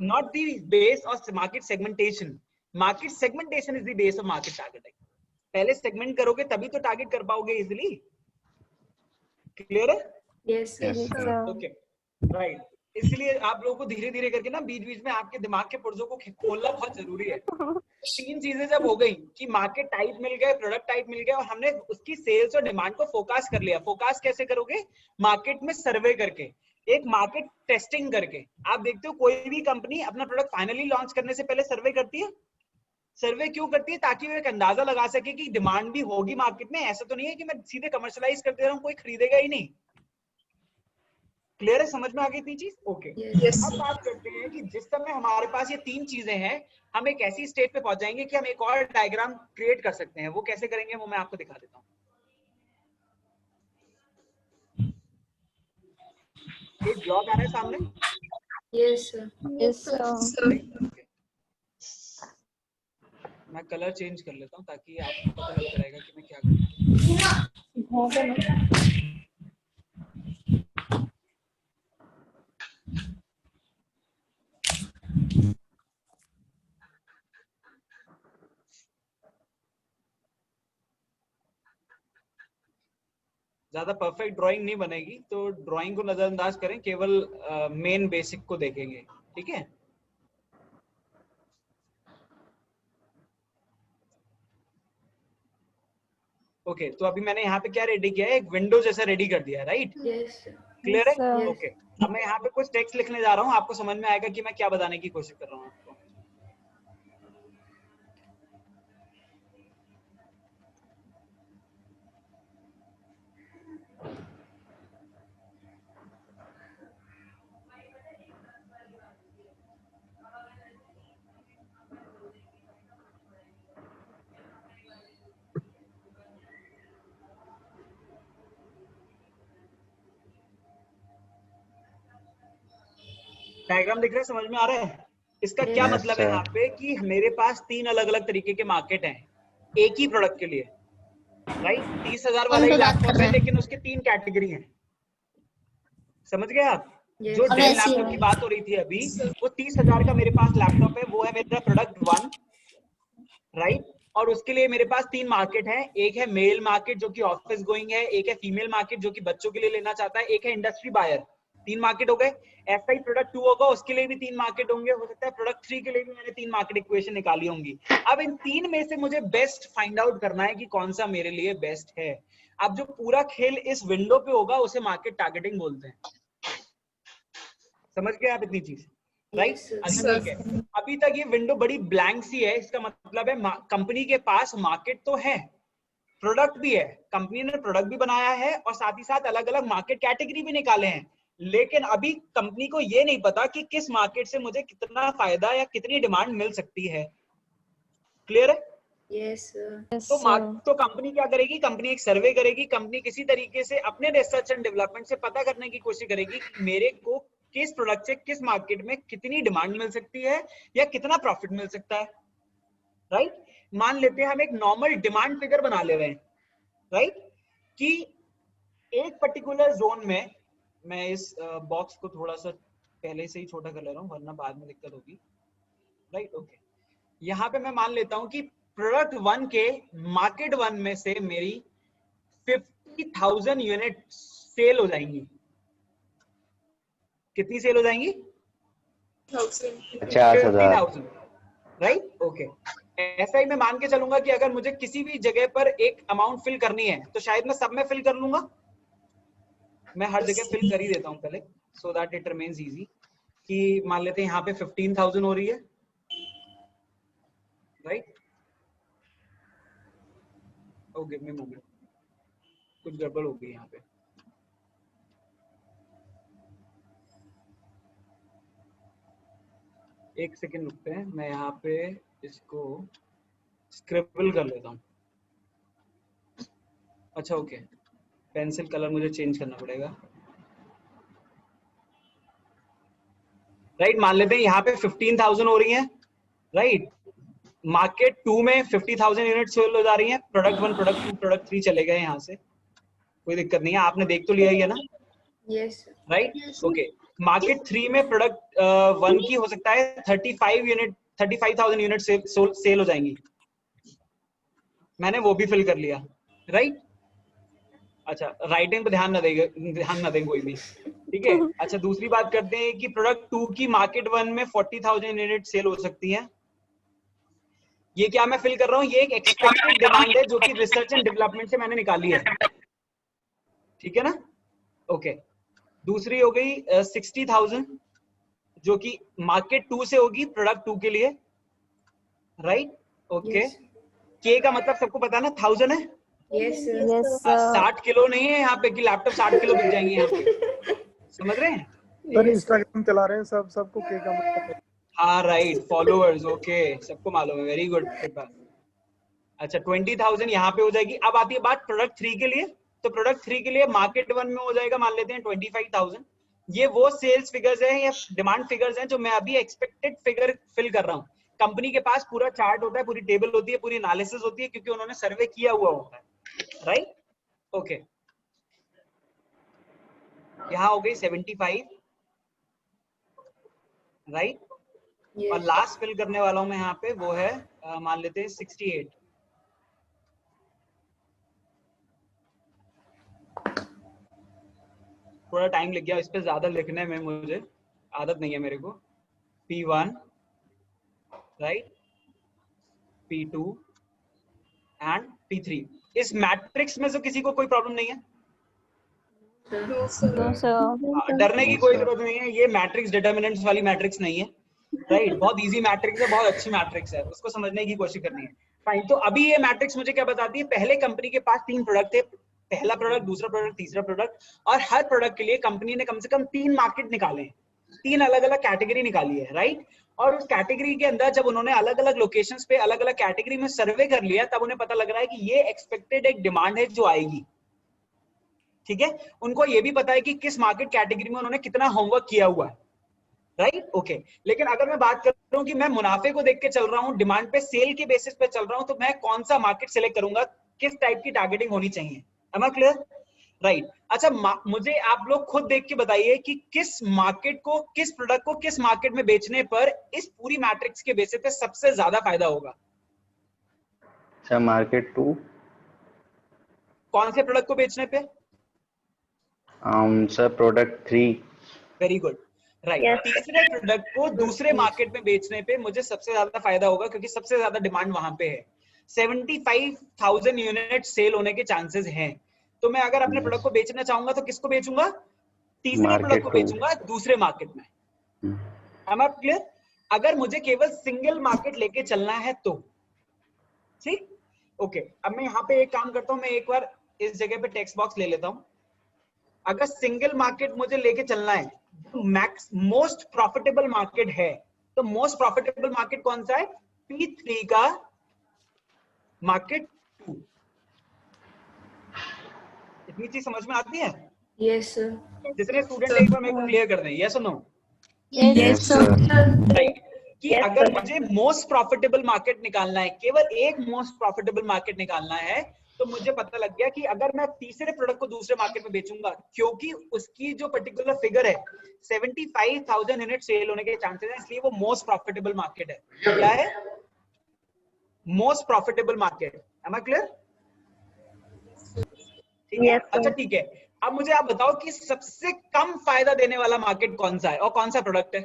not the base of market segmentation. Market segmentation is the base of market targeting. पहले सेगमेंट करोगे तभी तो टारगेट कर पाओगे इजिली। क्लियर है? Yes sir. Okay right. इसलिए आप लोगों को धीरे धीरे करके ना बीच बीच में आपके दिमाग के पुर्जों को खोलना बहुत जरूरी है। 3 चीजें जब हो गई कि मार्केट टाइप मिल गए, प्रोडक्ट टाइप मिल गया और हमने उसकी सेल्स और डिमांड को फोकस कर लिया। फोकस कैसे करोगे? मार्केट में सर्वे करके, एक मार्केट टेस्टिंग करके। आप देखते हो कोई भी कंपनी अपना प्रोडक्ट फाइनली लॉन्च करने से पहले सर्वे करती है। सर्वे क्यों करती है? ताकि वो एक अंदाजा लगा सके कि डिमांड भी होगी मार्केट में। ऐसा तो नहीं है कि मैं सीधे कमर्शियलाइज कर दे रहा हूँ, कोई खरीदेगा ही नहीं। क्लियर है? समझ में आ गई इतनी चीज? ओके। अब बात करते हैं कि जिस समय हमारे पास ये 3 चीजें हैं, हम एक ऐसी स्टेट पे पहुंच जाएंगे कि हम एक और डायग्राम क्रिएट कर सकते हैं। वो कैसे करेंगे वो मैं आपको दिखा देता हूँ। एक ब्लॉग आ रहा है सामने। Yes sir. Yes sir. मैं कलर चेंज कर लेता हूँ ताकि आपको पता लगता रहेगा कि मैं क्या कर रहा हूँ। ज्यादा परफेक्ट ड्राइंग नहीं बनेगी, तो ड्राइंग को नजरअंदाज करें, केवल मेन बेसिक को देखेंगे। ठीक है? ओके तो अभी मैंने यहाँ पे क्या रेडी किया है? एक विंडो जैसा रेडी कर दिया है। राइट? यस क्लियर है? Yes, okay. अब मैं यहाँ पे कुछ टेक्स्ट लिखने जा रहा हूँ, आपको समझ में आएगा कि मैं क्या बताने की कोशिश कर रहा हूँ आपको। डायग्राम दिख रहा है? समझ में आ रहा है? इसका क्या Yes, मतलब है sir. यहाँ पे कि मेरे पास 3 अलग अलग तरीके के मार्केट हैं एक ही प्रोडक्ट के लिए। राइट? 30,000 वाला ही लैपटॉप है, लेकिन उसके 3 कैटेगरी हैं। समझ गए आप? Yes. जो डेल लैपटॉप की बात हो रही थी अभी, वो 30,000 का मेरे पास लैपटॉप है, वो है मेरा प्रोडक्ट 1। राइट? और उसके लिए मेरे पास 3 मार्केट हैं। एक है मेल मार्केट जो कि ऑफिस गोइंग है, एक है फीमेल मार्केट जो कि बच्चों के लिए लेना चाहता है, एक है इंडस्ट्री बायर। 3 मार्केट हो गए। ऐसा ही प्रोडक्ट 2 होगा, उसके लिए भी 3 मार्केट होंगे। हो सकता है प्रोडक्ट 3 के लिए भी मैंने 3 मार्केट इक्वेशन निकाली होंगी। अब इन 3 में से मुझे बेस्ट फाइंड आउट करना है कि कौन सा मेरे लिए बेस्ट है। अब जो पूरा खेल इस विंडो पे होगा उसे मार्केट टारगेटिंग बोलते हैं। समझ गए आप इतनी चीज? राइट? अच्छा ठीक है। अभी तक ये विंडो बड़ी ब्लैंक सी है। इसका मतलब है कंपनी के पास मार्केट तो है, प्रोडक्ट भी है, कंपनी ने प्रोडक्ट भी बनाया है और साथ ही साथ अलग अलग मार्केट कैटेगरी भी निकाले हैं। लेकिन अभी कंपनी को ये नहीं पता कि किस मार्केट से मुझे कितना फायदा या कितनी डिमांड मिल सकती है। क्लियर है? यस तो कंपनी क्या करेगी? कंपनी एक सर्वे करेगी। कंपनी किसी तरीके से अपने रिसर्च एंड डेवलपमेंट से पता करने की कोशिश करेगी कि मेरे को किस प्रोडक्ट से किस मार्केट में कितनी डिमांड मिल सकती है या कितना प्रॉफिट मिल सकता है। राइट? मान लेते हैं हम एक नॉर्मल डिमांड फिगर बना ले रहे हैं। राइट? कि एक पर्टिकुलर जोन में, मैं इस बॉक्स को थोड़ा सा पहले से ही छोटा कर ले रहा हूं वरना बाद में दिक्कत होगी। राइट? ओके। यहां पे मैं मान लेता हूं कि प्रोडक्ट 1 के मार्केट 1 में से मेरी 50,000 यूनिट सेल हो जाएंगी। कितनी सेल हो जाएंगी? 50,000। राइट? ओके। ऐसा ही मैं मान के चलूंगा कि अगर मुझे किसी भी जगह पर एक अमाउंट फिल करनी है तो शायद मैं सब में फिल कर लूंगा। मैं हर जगह फिल कर ही देता हूं पहले, so that it remains easy. कि मान लेते हैं यहाँ पे 15,000 हो रही है। राइट? ओ गिव मी मोमेंट, कुछ गड़बड़ हो गई यहाँ पे। एक सेकेंड रुकते हैं, मैं यहाँ पे इसको स्क्रिबल कर लेता हूँ। अच्छा ओके, पेंसिल कलर मुझे चेंज करना पड़ेगा। राइट, मान लेते हैं यहाँ पे 15,000 हो रही है, राइट? मार्केट 2 में 50,000 यूनिट सेल हो जा रही है। प्रोडक्ट 1, प्रोडक्ट 2, प्रोडक्ट 3 चले गए यहाँ से, कोई दिक्कत नहीं है, आपने देख तो लिया ही है ना? Yes, sir. Right, okay. Market 3 में प्रोडक्ट 1 की हो सकता है 35,000 यूनिट सेल हो जाएंगी, मैंने वो भी फिल कर लिया, राइट? अच्छा, राइटिंग पे ध्यान न दें कोई भी, ठीक है? अच्छा, दूसरी बात करते हैं कि प्रोडक्ट 2 की मार्केट 1 में 40,000 यूनिट सेल हो सकती है। ये क्या मैं फिल कर रहा हूँ? ये एक एक्सपेक्टेड डिमांड है जो कि रिसर्च एंड डेवलपमेंट से मैंने निकाली है, ठीक है ना? ओके, दूसरी हो गई 60,000 जो कि मार्केट 2 से होगी प्रोडक्ट 2 के लिए, राइट? Okay, Yes. के का मतलब सबको पता ना 1000 है। Yes, sir. Yes, sir. 60 kilo नहीं है यहाँ पे कि लैपटॉप 60 किलो बिक जाएंगे यहाँ पे, समझ रहे हैं? सर इंस्टाग्राम चला रहे हैं सबको के का मतलब है। हाँ राइट, फॉलोअर्स, ओके, सबको मालूम है, वेरी गुड। अच्छा, 20,000 यहाँ पे हो जाएगी। अब आती है बात प्रोडक्ट 3 के लिए, तो प्रोडक्ट 3 के लिए मार्केट 1 में हो जाएगा, मान लेते हैं 25,000। ये वो सेल्स फिगर्स हैं या डिमांड फिगर्स हैं जो मैं अभी एक्सपेक्टेड फिगर फिल कर रहा हूँ। कंपनी के पास पूरा चार्ट होता है, पूरी टेबल होती है, पूरी एनालिसिस होती है, क्योंकि उन्होंने सर्वे किया हुआ होता है, राइट? ओके, यहाँ हो गई 75, राइट? Yes. और लास्ट फिल करने वाला हूं मैं यहाँ पे, वो है मान लेते हैं 68। थोड़ा टाइम लग गया इस पे ज्यादा लिखने में, मुझे आदत नहीं है मेरे को। P1, right, P2 and P3। इस मैट्रिक्स में से किसी को कोई प्रॉब्लम नहीं है? No, sir. डरने की कोई जरूरत नहीं है, ये मैट्रिक्स डिटर्मिनेंट्स वाली मैट्रिक्स नहीं है, राइट? बहुत इजी मैट्रिक्स है, बहुत अच्छी मैट्रिक्स है, उसको समझने की कोशिश करनी है। फाइन, तो अभी ये मैट्रिक्स मुझे क्या बताती है? पहले कंपनी के पास 3 प्रोडक्ट थे, पहला प्रोडक्ट, दूसरा प्रोडक्ट, तीसरा प्रोडक्ट, और हर प्रोडक्ट के लिए कंपनी ने कम से कम 3 मार्केट निकाले हैं, 3 अलग अलग कैटेगरी निकाली है, राइट? और उस कैटेगरी के अंदर जब उन्होंने अलग अलग लोकेशंस पे अलग अलग कैटेगरी में सर्वे कर लिया, तब उन्हें पता लग रहा है कि ये एक्सपेक्टेड एक डिमांड है जो आएगी, ठीक है? उनको ये भी पता है कि किस मार्केट कैटेगरी में उन्होंने कितना होमवर्क किया हुआ है, राइट? ओके, लेकिन अगर मैं बात कर रहा हूं कि मैं मुनाफे को देख के चल रहा हूं, डिमांड पे, सेल के बेसिस पे चल रहा हूं, तो मैं कौन सा मार्केट सिलेक्ट करूंगा, किस टाइप की टारगेटिंग होनी चाहिए? Am I clear? राइट। अच्छा, मुझे आप लोग खुद देख के बताइए कि किस मार्केट को, किस प्रोडक्ट को किस मार्केट में बेचने पर इस पूरी मैट्रिक्स के बेसिस पे सबसे ज्यादा फायदा होगा? अच्छा, मार्केट 2। कौन से प्रोडक्ट को बेचने पे? Sir product 3। Very good, right. तीसरे प्रोडक्ट को दूसरे मार्केट में बेचने पे मुझे सबसे ज्यादा फायदा होगा, क्योंकि सबसे ज्यादा डिमांड वहां पे है। 75,000 यूनिट सेल होने के चांसेस हैं। तो मैं अगर अपने प्रोडक्ट को बेचना चाहूंगा तो किसको बेचूंगा? तीसरे प्रोडक्ट को बेचूंगा दूसरे मार्केट में। am I clear? अगर मुझे केवल सिंगल मार्केट लेके चलना है तो ठीक, ओके। अब मैं यहाँ पे एक काम करता हूँ, मैं एक बार इस जगह पे टेक्स्ट बॉक्स ले लेता हूँ। अगर सिंगल मार्केट मुझे लेके चलना है, मैक्स मोस्ट प्रॉफिटेबल मार्केट है, तो मोस्ट प्रॉफिटेबल मार्केट कौन सा है? P3 का मार्केट 2। इतनी चीज समझ में आती है? Yes sir. जितने स्टूडेंट एक बार मेरे को क्लियर कर दें, यस और नो? Yes, sir. राइट, कि अगर मुझे मोस्ट प्रॉफिटेबल मार्केट निकालना है, केवल एक मोस्ट प्रॉफिटेबल मार्केट निकालना है, तो मुझे पता लग गया कि अगर मैं तीसरे प्रोडक्ट को दूसरे मार्केट में बेचूंगा, क्योंकि उसकी जो पर्टिकुलर फिगर है 75,000 यूनिट सेल होने के चांसेस हैं, इसलिए वो मोस्ट प्रॉफिटेबल मार्केट है। क्या है? Most profitable market. Am I clear? ठीक है, अच्छा ठीक है। अब मुझे आप बताओ कि सबसे कम फायदा देने वाला मार्केट कौन सा है और कौन सा प्रोडक्ट है?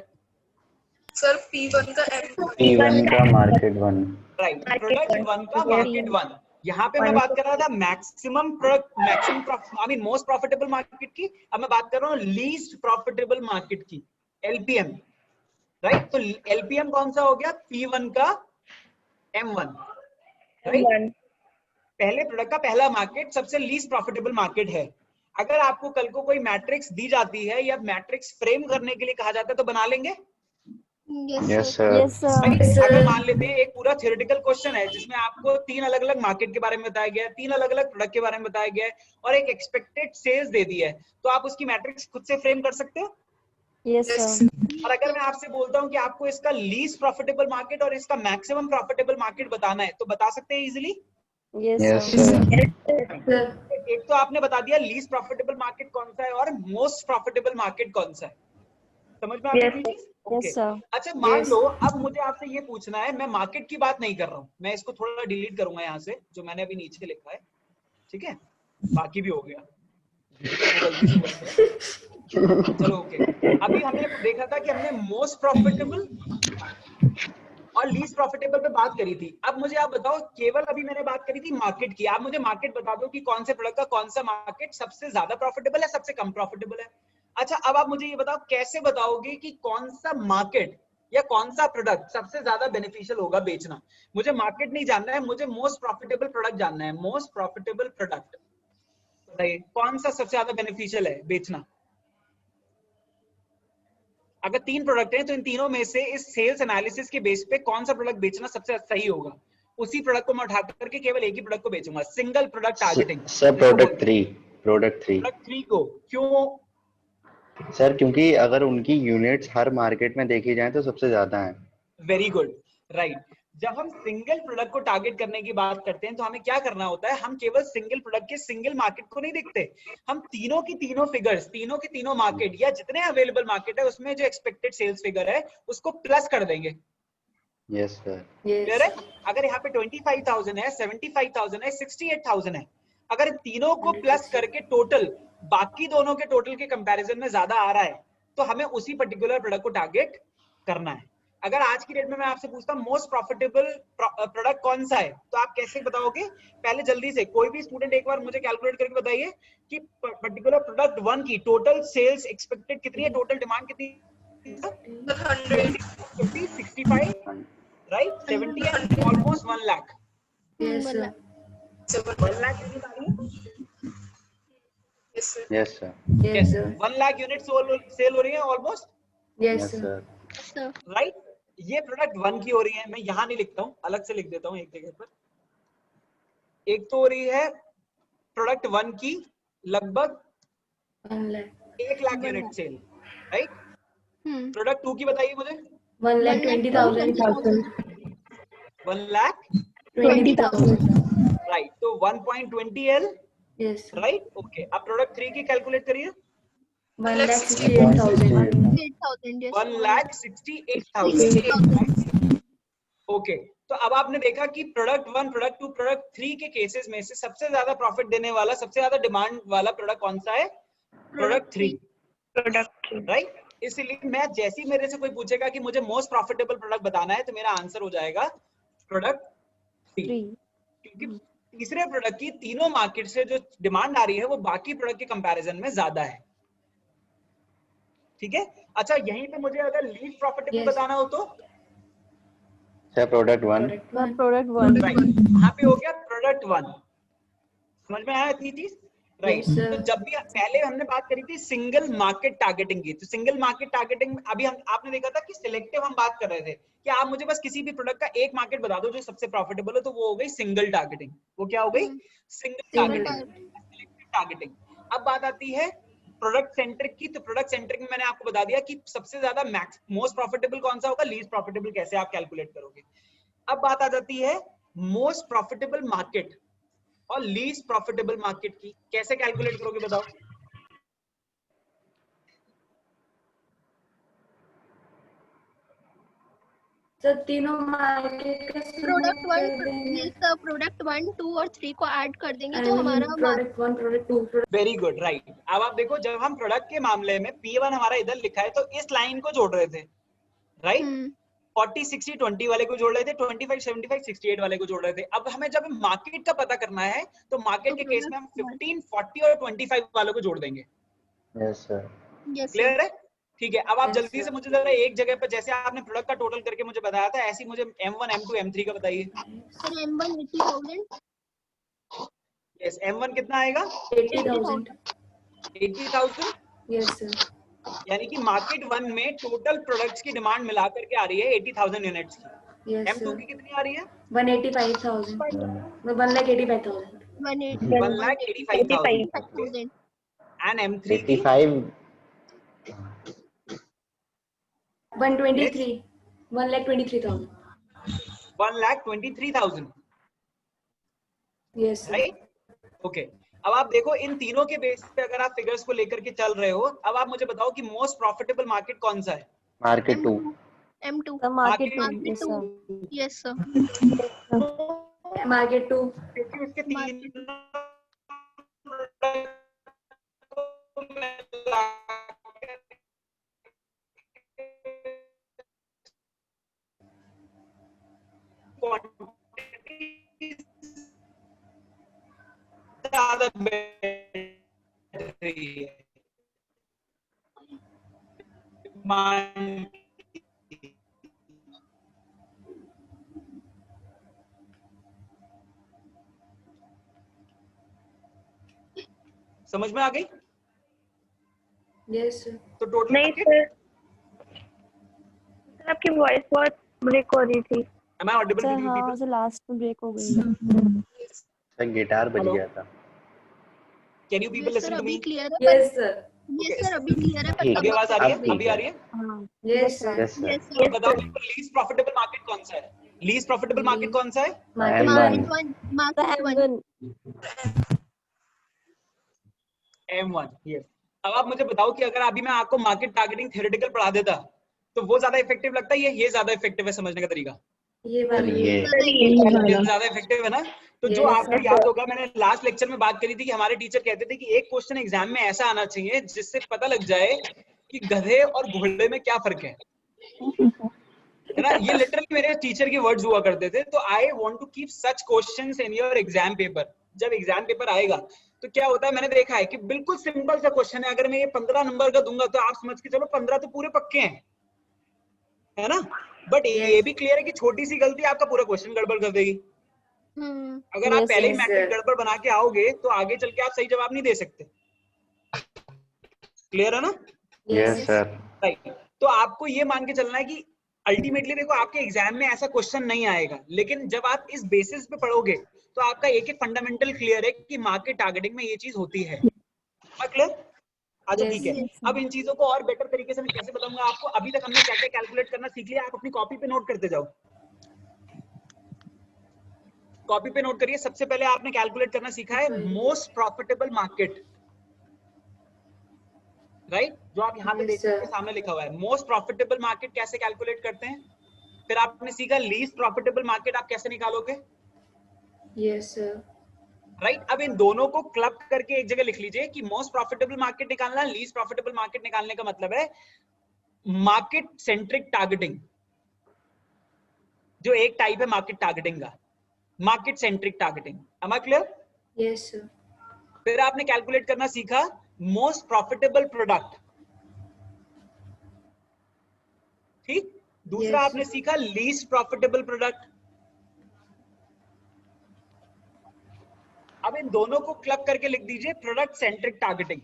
सर P1 का P1 का मार्केट 1। राइट, प्रोडक्ट 1 का मार्केट 1। यहाँ पे मैं बात कर रहा था maximum product, I mean most profitable market की। अब मैं बात कर रहा हूँ लीस्ट प्रॉफिटेबल मार्केट की, LPM। राइट, तो LPM कौन सा हो गया? P1 का M1 राइट। पहले प्रोडक्ट का पहला मार्केट सबसे लीस्ट प्रॉफिटेबल मार्केट है। अगर आपको कल को कोई मैट्रिक्स दी जाती है या मैट्रिक्स फ्रेम करने के लिए कहा जाता है तो बना लेंगे? Yes sir. Yes sir. Yes, sir. अगर मान लेते हैं एक पूरा थ्योरेटिकल क्वेश्चन है जिसमें आपको 3 अलग अलग मार्केट के बारे में बताया गया है, 3 अलग अलग प्रोडक्ट के बारे में बताया गया है और एक एक्सपेक्टेड सेल्स दे दी है, तो आप उसकी मैट्रिक्स खुद से फ्रेम कर सकते हो। Yes sir. और अगर मैं आपसे बोलता हूँ कि आपको इसका लीस्ट प्रॉफिटेबल मार्केट और इसका मैक्सिमम प्रॉफिटेबल मार्केट बताना है तो बता सकते हैं easily? Yes yes sir. Sir. एक तो आपने बता दिया लीस्ट प्रॉफिटेबल मार्केट कौन सा है और मोस्ट प्रॉफिटेबल मार्केट कौन सा है। समझ में आ गई ये चीज? ओके। Yes sir. अच्छा मान लो अब मुझे आपसे ये पूछना है, मैं मार्केट की बात नहीं कर रहा हूँ, मैं इसको थोड़ा डिलीट करूंगा यहाँ से जो मैंने अभी नीचे लिखा है, ठीक है? बाकी भी हो गया गलती से बोल दिया। चलो ओके। अभी हमने देखा था कि हमने मोस्ट प्रॉफिटेबल और लीस्ट प्रॉफिटेबल पे बात करी थी। अब मुझे आप बताओ, केवल अभी मैंने बात करी थी मार्केट की, आप मुझे मार्केट बता दो कि कौन से प्रोडक्ट का कौन सा मार्केट सबसे ज्यादा प्रॉफिटेबल है, सबसे कम प्रॉफिटेबल है। अच्छा अब आप मुझे ये बताओ कैसे बताओगे कि कौन सा मार्केट या कौन सा प्रोडक्ट सबसे ज्यादा बेनिफिशियल होगा बेचना। मुझे मार्केट नहीं जानना है, मुझे मोस्ट प्रॉफिटेबल प्रोडक्ट जानना है। मोस्ट प्रॉफिटेबल प्रोडक्ट बताइए कौन सा सबसे ज्यादा बेनिफिशियल है बेचना। अगर 3 प्रोडक्ट हैं तो इन तीनों में से इस सेल्स एनालिसिस के बेस पे कौन सा प्रोडक्ट बेचना सबसे सही होगा, उसी प्रोडक्ट को मैं उठा करके केवल एक ही प्रोडक्ट को बेचूंगा। Single product targeting sir product 3। Product 3 product 3 को क्यों? सर क्योंकि अगर उनकी यूनिट्स हर मार्केट में देखी जाए तो सबसे ज्यादा है। Very good right. जब हम सिंगल प्रोडक्ट को टारगेट करने की बात करते हैं तो हमें क्या करना होता है, हम केवल सिंगल प्रोडक्ट के सिंगल मार्केट को नहीं देखते, हम तीनों की तीनों फिगर्स, तीनों की तीनों मार्केट या जितने अवेलेबल मार्केट है उसमें जो एक्सपेक्टेड सेल्स फिगर है उसको प्लस कर देंगे। Yes sir. क्लियर है? अगर यहाँ पे 25,000 है, 75,000 है, 68,000 है, अगर इन तीनों को प्लस करके टोटल बाकी दोनों के टोटल के कंपैरिजन में ज्यादा आ रहा है तो हमें उसी पर्टिकुलर प्रोडक्ट को टारगेट करना है। अगर आज की डेट में मैं आपसे पूछता हूँ मोस्ट प्रॉफिटेबल प्रोडक्ट कौन सा है तो आप कैसे बताओगे? पहले जल्दी से कोई भी स्टूडेंट एक बार मुझे कैलकुलेट करके बताइए कि पर्टिकुलर प्रोडक्ट 1 की टोटल सेल्स एक्सपेक्टेड कितनी है, टोटल डिमांड कितनी है? 65 right, 70 and almost 1 lakh. Yes, sir. 1 lakh unit आ रही है? Yes sir. Yes, sir. 1 lakh unit sale हो रही है almost, Yes, yes sir. Sir. Right? ये प्रोडक्ट 1 की हो रही है, मैं यहाँ नहीं लिखता हूँ, अलग से लिख देता हूँ एक जगह पर। एक तो हो रही है प्रोडक्ट 1 की लगभग 1 lakh. 1 lakh unit sale, right? Product 2 की बताइए मुझे। 1,20,000. 1 लाख 20,000. राइट, तो 1.20 L, Yes, sir. Right? Okay, अब प्रोडक्ट 3 की कैलकुलेट करिए। 1,68,000. 1,68,000। ओके, तो अब आपने देखा कि प्रोडक्ट 1, प्रोडक्ट 2, प्रोडक्ट 3 के केसेस में से सबसे ज्यादा प्रॉफिट देने वाला, सबसे ज्यादा डिमांड वाला प्रोडक्ट कौन सा है? Product 3, right? इसलिए मैं जैसे ही मेरे से कोई पूछेगा कि मुझे मोस्ट प्रॉफिटेबल प्रोडक्ट बताना है तो मेरा आंसर हो जाएगा प्रोडक्ट 3, क्योंकि तीसरे प्रोडक्ट की तीनों मार्केट से जो डिमांड आ रही है वो बाकी प्रोडक्ट के कंपैरिजन में ज्यादा है। ठीक है? अच्छा यहीं पे मुझे अगर लीस्ट प्रॉफिटेबल Yes. बताना हो तो सर प्रोडक्ट 1। प्रोडक्ट 1। राइट, यहाँ पे हो गया प्रोडक्ट 1। समझ में आया इतनी चीज? राइट। Yes, sir. तो जब भी पहले हमने बात करी थी सिंगल मार्केट टारगेटिंग की, तो सिंगल मार्केट टारगेटिंग अभी हम आपने देखा था कि सिलेक्टिव हम बात कर रहे थे कि आप मुझे बस किसी भी प्रोडक्ट का एक मार्केट बता दो जो सबसे प्रॉफिटेबल हो, तो वो हो गई सिंगल टारगेटिंग। वो क्या हो गई? Single targeting, selective targeting. अब बात आती है प्रोडक्ट सेंट्रिक की, तो प्रोडक्ट सेंट्रिक में मैंने आपको बता दिया कि सबसे ज्यादा मोस्ट प्रॉफिटेबल कौन सा होगा, लीस्ट प्रॉफिटेबल कैसे आप कैलकुलेट करोगे। अब बात आ जाती है मोस्ट प्रॉफिटेबल मार्केट और लीस्ट प्रॉफिटेबल मार्केट की, कैसे कैलकुलेट करोगे बताओ? सर तीनों मार्केट का प्रोडक्ट 1, 2 और 3 को ऐड कर देंगे तो हमारा product 1, product 2. Very good, right. अब आप देखो जब हम प्रोडक्ट के मामले में P1 हमारा इधर लिखा है तो इस लाइन को जोड़ रहे थे, राइट? 40, 60, 20 वाले को जोड़ रहे थे, 25, 75, 68 वाले को जोड़ रहे थे। अब हमें जब मार्केट का पता करना है तो मार्केट के केस में हम 15, 40 और 25 वालों को जोड़ देंगे। Yes sir. क्लियर है? ठीक है, अब आप Yes, जल्दी sir. से मुझे जरा एक जगह पर जैसे आपने प्रोडक्ट का टोटल करके मुझे बताया था, ऐसे ही मुझे M1, M2, M3 का बताइए। सर M1 80,000, यस, M1 कितना आएगा? 80,000. 80,000। Yes, sir. यानी कि मार्केट 1 में टोटल प्रोडक्ट्स की डिमांड मिला करके आ रही है 80,000 यूनिट्स की। Yes, M2 sir. की कितनी आ रही है? 185,000. 1,85,000. 1,85,000। 185,000, एंड M3 की 85 123. 1,23,000. 1,23,000, Yes, sir. राइट? ओके, अब आप देखो इन तीनों के बेस पे अगर आप फिगर्स को लेकर के चल रहे हो, अब आप मुझे बताओ कि मोस्ट प्रॉफिटेबल मार्केट कौन सा है? Market 2 M2, The market Market yes, sir. yes sir, Market 2. क्योंकि उसके Market तीन ज्यादा बेटर है। समझ में आ गई? Yes, sir. तो टोटल नहीं सर, आपकी वॉइस बहुत ब्रेक हो रही थी। Am I audible to sir you हाँ people? सर लास्ट में ब्रेक हो गई। सर गिटार बज Hello? गया था। Can you people yes sir, listen to अभी me? क्लियर है? Yes, sir. yes sir, अभी क्लियर है? ठीक अभी है, आवाज आ रही है? अब ठीक अभी आ रही है? हाँ Yes, sir. Yes sir. yes तो sir, बताओ लीस्ट प्रॉफिटेबल मार्केट कौन सा है? लीस्ट प्रॉफिटेबल मार्केट कौन सा है? Market M1 market one, M1 M1। Yes. अब आप मुझे बताओ कि अगर अभी मैं आपको मार्केट टारगेटिंग थ्योरेटिकल पढ़ा देता तो वो ज्यादा इफेक्टिव लगता है या ये ज्यादा इफेक्टिव है समझने का तरीका? ये सर वाला. ये ज्यादा इफेक्टिव है ना? तो जो Yes, आपको sir. याद होगा, मैंने लास्ट लेक्चर में बात करी थी कि हमारे टीचर कहते थे कि एक क्वेश्चन एग्जाम में ऐसा आना चाहिए जिससे पता लग जाए कि गधे और घोड़े में क्या फर्क है ना? ये लिटरली मेरे टीचर के वर्ड्स हुआ करते थे। तो I want to keep such questions in your exam paper. जब एग्जाम पेपर आएगा तो क्या होता है, मैंने देखा है कि बिल्कुल सिंपल सा क्वेश्चन है, अगर मैं ये 15 नंबर का दूंगा तो आप समझ के चलो 15 तो पूरे पक्के हैं, है ना? बट ये भी क्लियर है कि छोटी सी गलती आपका पूरा क्वेश्चन गड़बड़ कर देगी। अगर आप Yes, पहले ही yes, मैट्रिक sir. गड़बड़ बना के आओगे तो आगे चल के आप सही जवाब नहीं दे सकते। क्लियर है ना? Yes sir. राइट। तो आपको ये मान के चलना है कि अल्टीमेटली देखो आपके एग्जाम में ऐसा क्वेश्चन नहीं आएगा, लेकिन जब आप इस बेसिस पे पढ़ोगे तो आपका एक एक फंडामेंटल क्लियर है कि मार्केट टारगेटिंग में ये चीज होती है। क्लियर? अच्छा ठीक है। अब इन चीजों को और बेटर तरीके से मैं कैसे बताऊंगा आपको। अभी तक हमने क्या क्या कैलकुलेट करना सीख लिया, आप अपनी कॉपी पे नोट करते जाओ। कॉपी पे नोट करिए। सबसे पहले आपने कैलकुलेट करना सीखा है मोस्ट प्रॉफिटेबल मार्केट, राइट? जो आप यहाँ पे देखते हैं सामने लिखा हुआ है मोस्ट प्रॉफिटेबल मार्केट कैसे कैलकुलेट करते हैं। फिर आपने सीखा लीस्ट प्रॉफिटेबल मार्केट आप कैसे निकालोगे। Yes, sir. राइट? अब इन दोनों को क्लब करके एक जगह लिख लीजिए कि मोस्ट प्रॉफिटेबल मार्केट निकालना, लीस्ट प्रॉफिटेबल मार्केट निकालने का मतलब है मार्केट सेंट्रिक टारगेटिंग, जो एक टाइप है मार्केट टारगेटिंग का, market centric targeting. Am I clear? Yes, sir. फिर आपने कैलकुलेट करना सीखा मोस्ट प्रॉफिटेबल प्रोडक्ट, ठीक? दूसरा Yes. आपने सीखा लीस्ट प्रॉफिटेबल प्रोडक्ट। अब इन दोनों को क्लब करके लिख दीजिए प्रोडक्ट सेंट्रिक टारगेटिंग।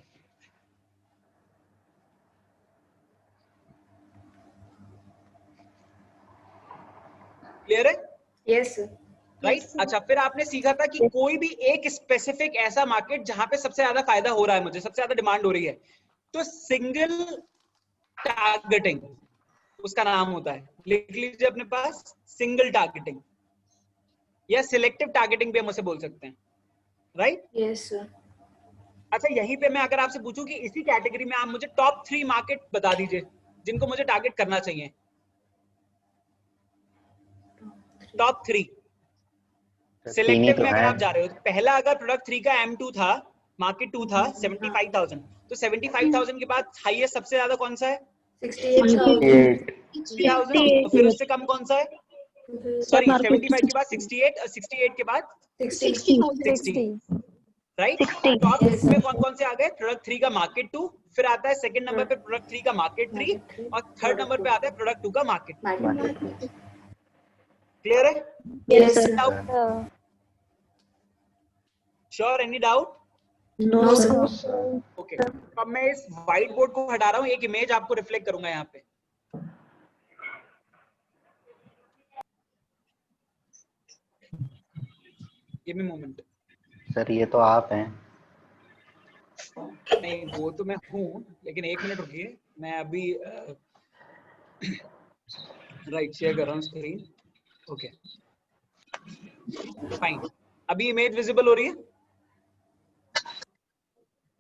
क्लियर है? Yes, sir. राइट? अच्छा, फिर आपने सीखा था कि कोई भी एक स्पेसिफिक ऐसा मार्केट जहां पे सबसे ज्यादा फायदा हो रहा है, मुझे सबसे ज्यादा डिमांड हो रही है, तो सिंगल टारगेटिंग उसका नाम होता है। लिख लीजिए अपने पास, सिंगल टारगेटिंग या सिलेक्टिव टारगेटिंग भी हम उसे बोल सकते हैं, राइट? Yes, sir. अच्छा, यहीं पे मैं अगर आपसे पूछूं कि इसी कैटेगरी में आप मुझे टॉप 3 मार्केट बता दीजिए जिनको मुझे टारगेट करना चाहिए। टॉप 3 सिलेक्टिव में अगर आप जा रहे हो तो पहला अगर प्रोडक्ट 3 का M2 था, मार्केट 2 था 75,000, तो 75,000 के बाद हाईएस्ट सबसे ज्यादा कौन सा है? 68,000. 60,000। तो फिर उससे कम कौन सा है? सॉरी, 75 के बाद 68 और 68 के बाद 60. 60 राइट? 60. Top Yes. में कौन कौन से आ गए? प्रोडक्ट 3 का मार्केट 2, फिर आता है सेकंड नंबर पे प्रोडक्ट 3 का मार्केट 3 और थर्ड नंबर पे आता है प्रोडक्ट 2 का मार्केट। क्लियर है? Yes, sir. Sure? Any doubt? No, sir. Okay, अब मैं इस व्हाइट बोर्ड को हटा रहा हूँ, एक इमेज आपको रिफ्लेक्ट करूंगा यहाँ पे। Give me moment. सर ये तो आप हैं। नहीं वो तो मैं हूँ, लेकिन एक मिनट रुकिए, मैं अभी राइट शेयर कर रहा हूँ स्क्रीन। ओके फाइन, अभी इमेज विजिबल हो रही है?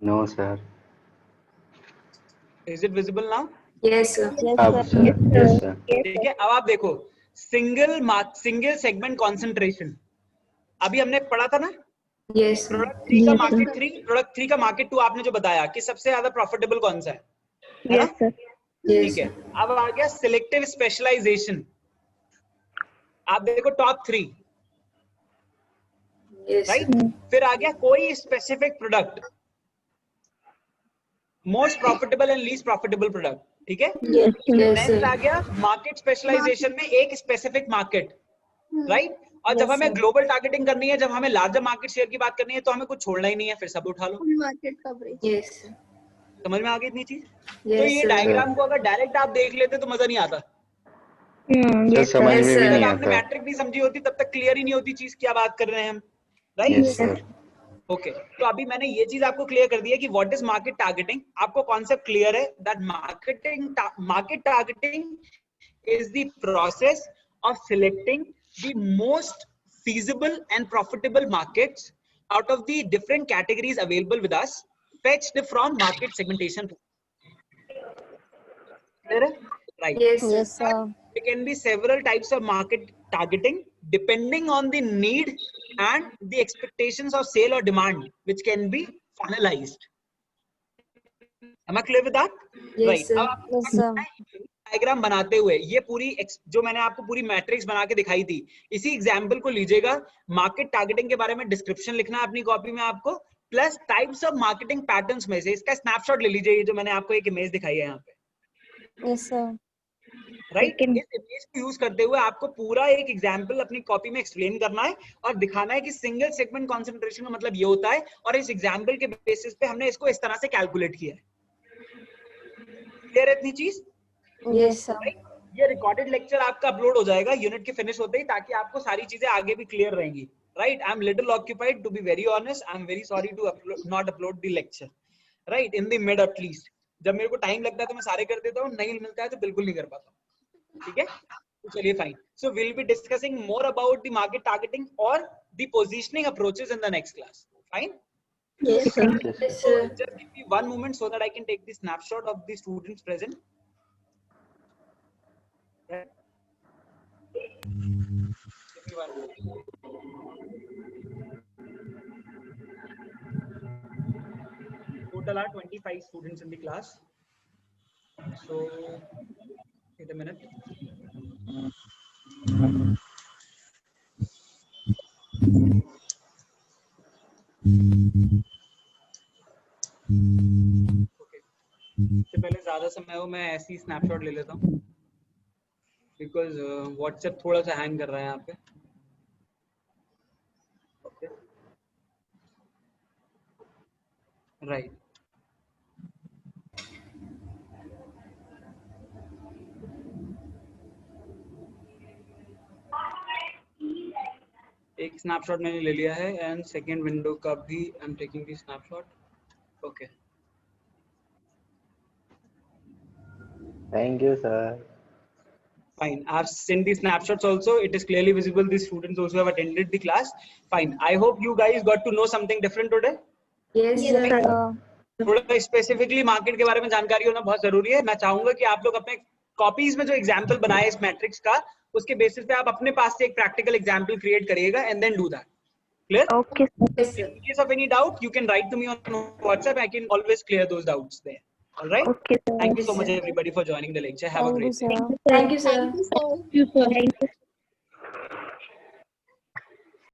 No sir. Is it visible now? Yes, sir. अब सर, यस सर। ठीक है, अब आप देखो सिंगल सेगमेंट कंसंट्रेशन, अभी हमने पढ़ा था ना? Yes, sir. प्रोडक्ट 3 का मार्केट 3, प्रोडक्ट 3 का मार्केट 2, आपने जो बताया कि सबसे ज्यादा प्रॉफिटेबल कौन सा है ना? Yes, sir. Yes, ठीक है, अब आ गया सिलेक्टिव स्पेशलाइजेशन। आप देखो टॉप 3, yes, राइट? फिर आ गया कोई specific product, most profitable and least profitable product, ठीक है? yes, next sir. आ गया मार्केट स्पेशलाइजेशन में एक स्पेसिफिक मार्केट, राइट? और जब Yes, हमें sir. ग्लोबल टारगेटिंग करनी है, जब हमें लार्जर मार्केट शेयर की बात करनी है, तो हमें कुछ छोड़ना ही नहीं है, फिर सब उठा लो। Market coverage. Yes, sir. समझ में आ गई इतनी चीज? तो Yes, ये sir. डायग्राम को अगर डायरेक्ट आप देख लेते तो मजा नहीं आता। सर Yes, समझ sir. में Yes, भी sir. नहीं जब आपने आता। मैट्रिक नहीं समझी होती तब तक क्लियर ही नहीं होती चीज क्या बात कर रहे हैं हम, राइट? Yes sir. ओके, तो अभी मैंने ये चीज आपको क्लियर कर दी है कि व्हाट इज मार्केट टारगेटिंग। आपको कॉन्सेप्ट क्लियर है that market targeting is the process of selecting the most feasible and profitable markets out of the different categories available with us, fetched from market segmentation. Clear? Right. Yes, sir. Yes, sir. There can be several types of market targeting depending on the need and the expectations of sale or demand, which can be funnelized. Am I clear with that? Yes, Right. sir. अब Yes, sir. Diagram बनाते हुए ये पूरी जो मैंने आपको पूरी matrix बना के दिखाई थी, इसी एग्जांपल को लीजिएगा। मार्केट टारगेटिंग के बारे में डिस्क्रिप्शन लिखना है अपनी कॉपी में आपको, plus types of marketing patterns में से इसका स्नैपशॉट ले लीजिए, ये जो मैंने आपको एक इमेज दिखाई है यहाँ पे, Yes, sir. राइट? इस इमेज को यूज करते हुए आपको पूरा एक एग्जांपल अपनी कॉपी में एक्सप्लेन करना है और दिखाना है कि सिंगल सेगमेंट कंसंट्रेशन का मतलब ये होता है, और इस एग्जांपल के बेसिस पे हमने इसको इस तरह से कैलकुलेट किया है। क्लियर है इतनी चीज? Yes, sir. ये रिकॉर्डेड लेक्चर आपका अपलोड हो जाएगा यूनिट के फिनिश होते ही, ताकि आपको सारी चीजें आगे भी क्लियर रहेंगी, right? I am little occupied to be very honest, I am very sorry to not upload the lecture, right, in the mid at least. जब मेरे को टाइम लगता है तो मैं सारे कर देता हूँ, नहीं मिलता है तो बिल्कुल नहीं कर पाता, ठीक है? तो चलिए fine, so will be discussing more about the market targeting और the positioning approaches in the next class. Fine? Yes, sir. Yes, sir. Just give me one moment so that I can take the snapshot of the students present. Right. Give me one moment. Total are 25 students in the class. So, wait a minute. Okay. इससे पहले ज्यादा समय हो मैं ऐसी snapshot ले लेता हूँ, बिकॉज व्हाट्सएप थोड़ा सा हैंग कर रहा है यहाँ पे। Okay, right. एक स्नैपशॉट मैंने ले लिया है एंड सेकेंड विंडो का भी I am taking the snapshot. Okay, Thank you, sir. fine. I have sent the snapshots also. It is clearly visible the students also have attended the class. Fine. I hope you guys got to know something different today. Yes, sir. थोड़ा specifically market के बारे में जानकारी होना बहुत जरूरी है। मैं चाहूंगा कि आप लोग अपने कॉपीज में जो एग्जांपल बनाए इस मैट्रिक्स का, उसके बेसिस पे आप अपने पास से एक प्रैक्टिकल एग्जांपल क्रिएट करिएगा and then do that. Clear? Okay, sir. Yes, sir. In case of any doubt, you can write to me on WhatsApp. I can always clear those doubts there. All right? Okay, sir. Thank you so much everybody for joining the lecture. Have a Thank you, great day. sir. Thank you, sir. Thank you, sir. Thank you, sir.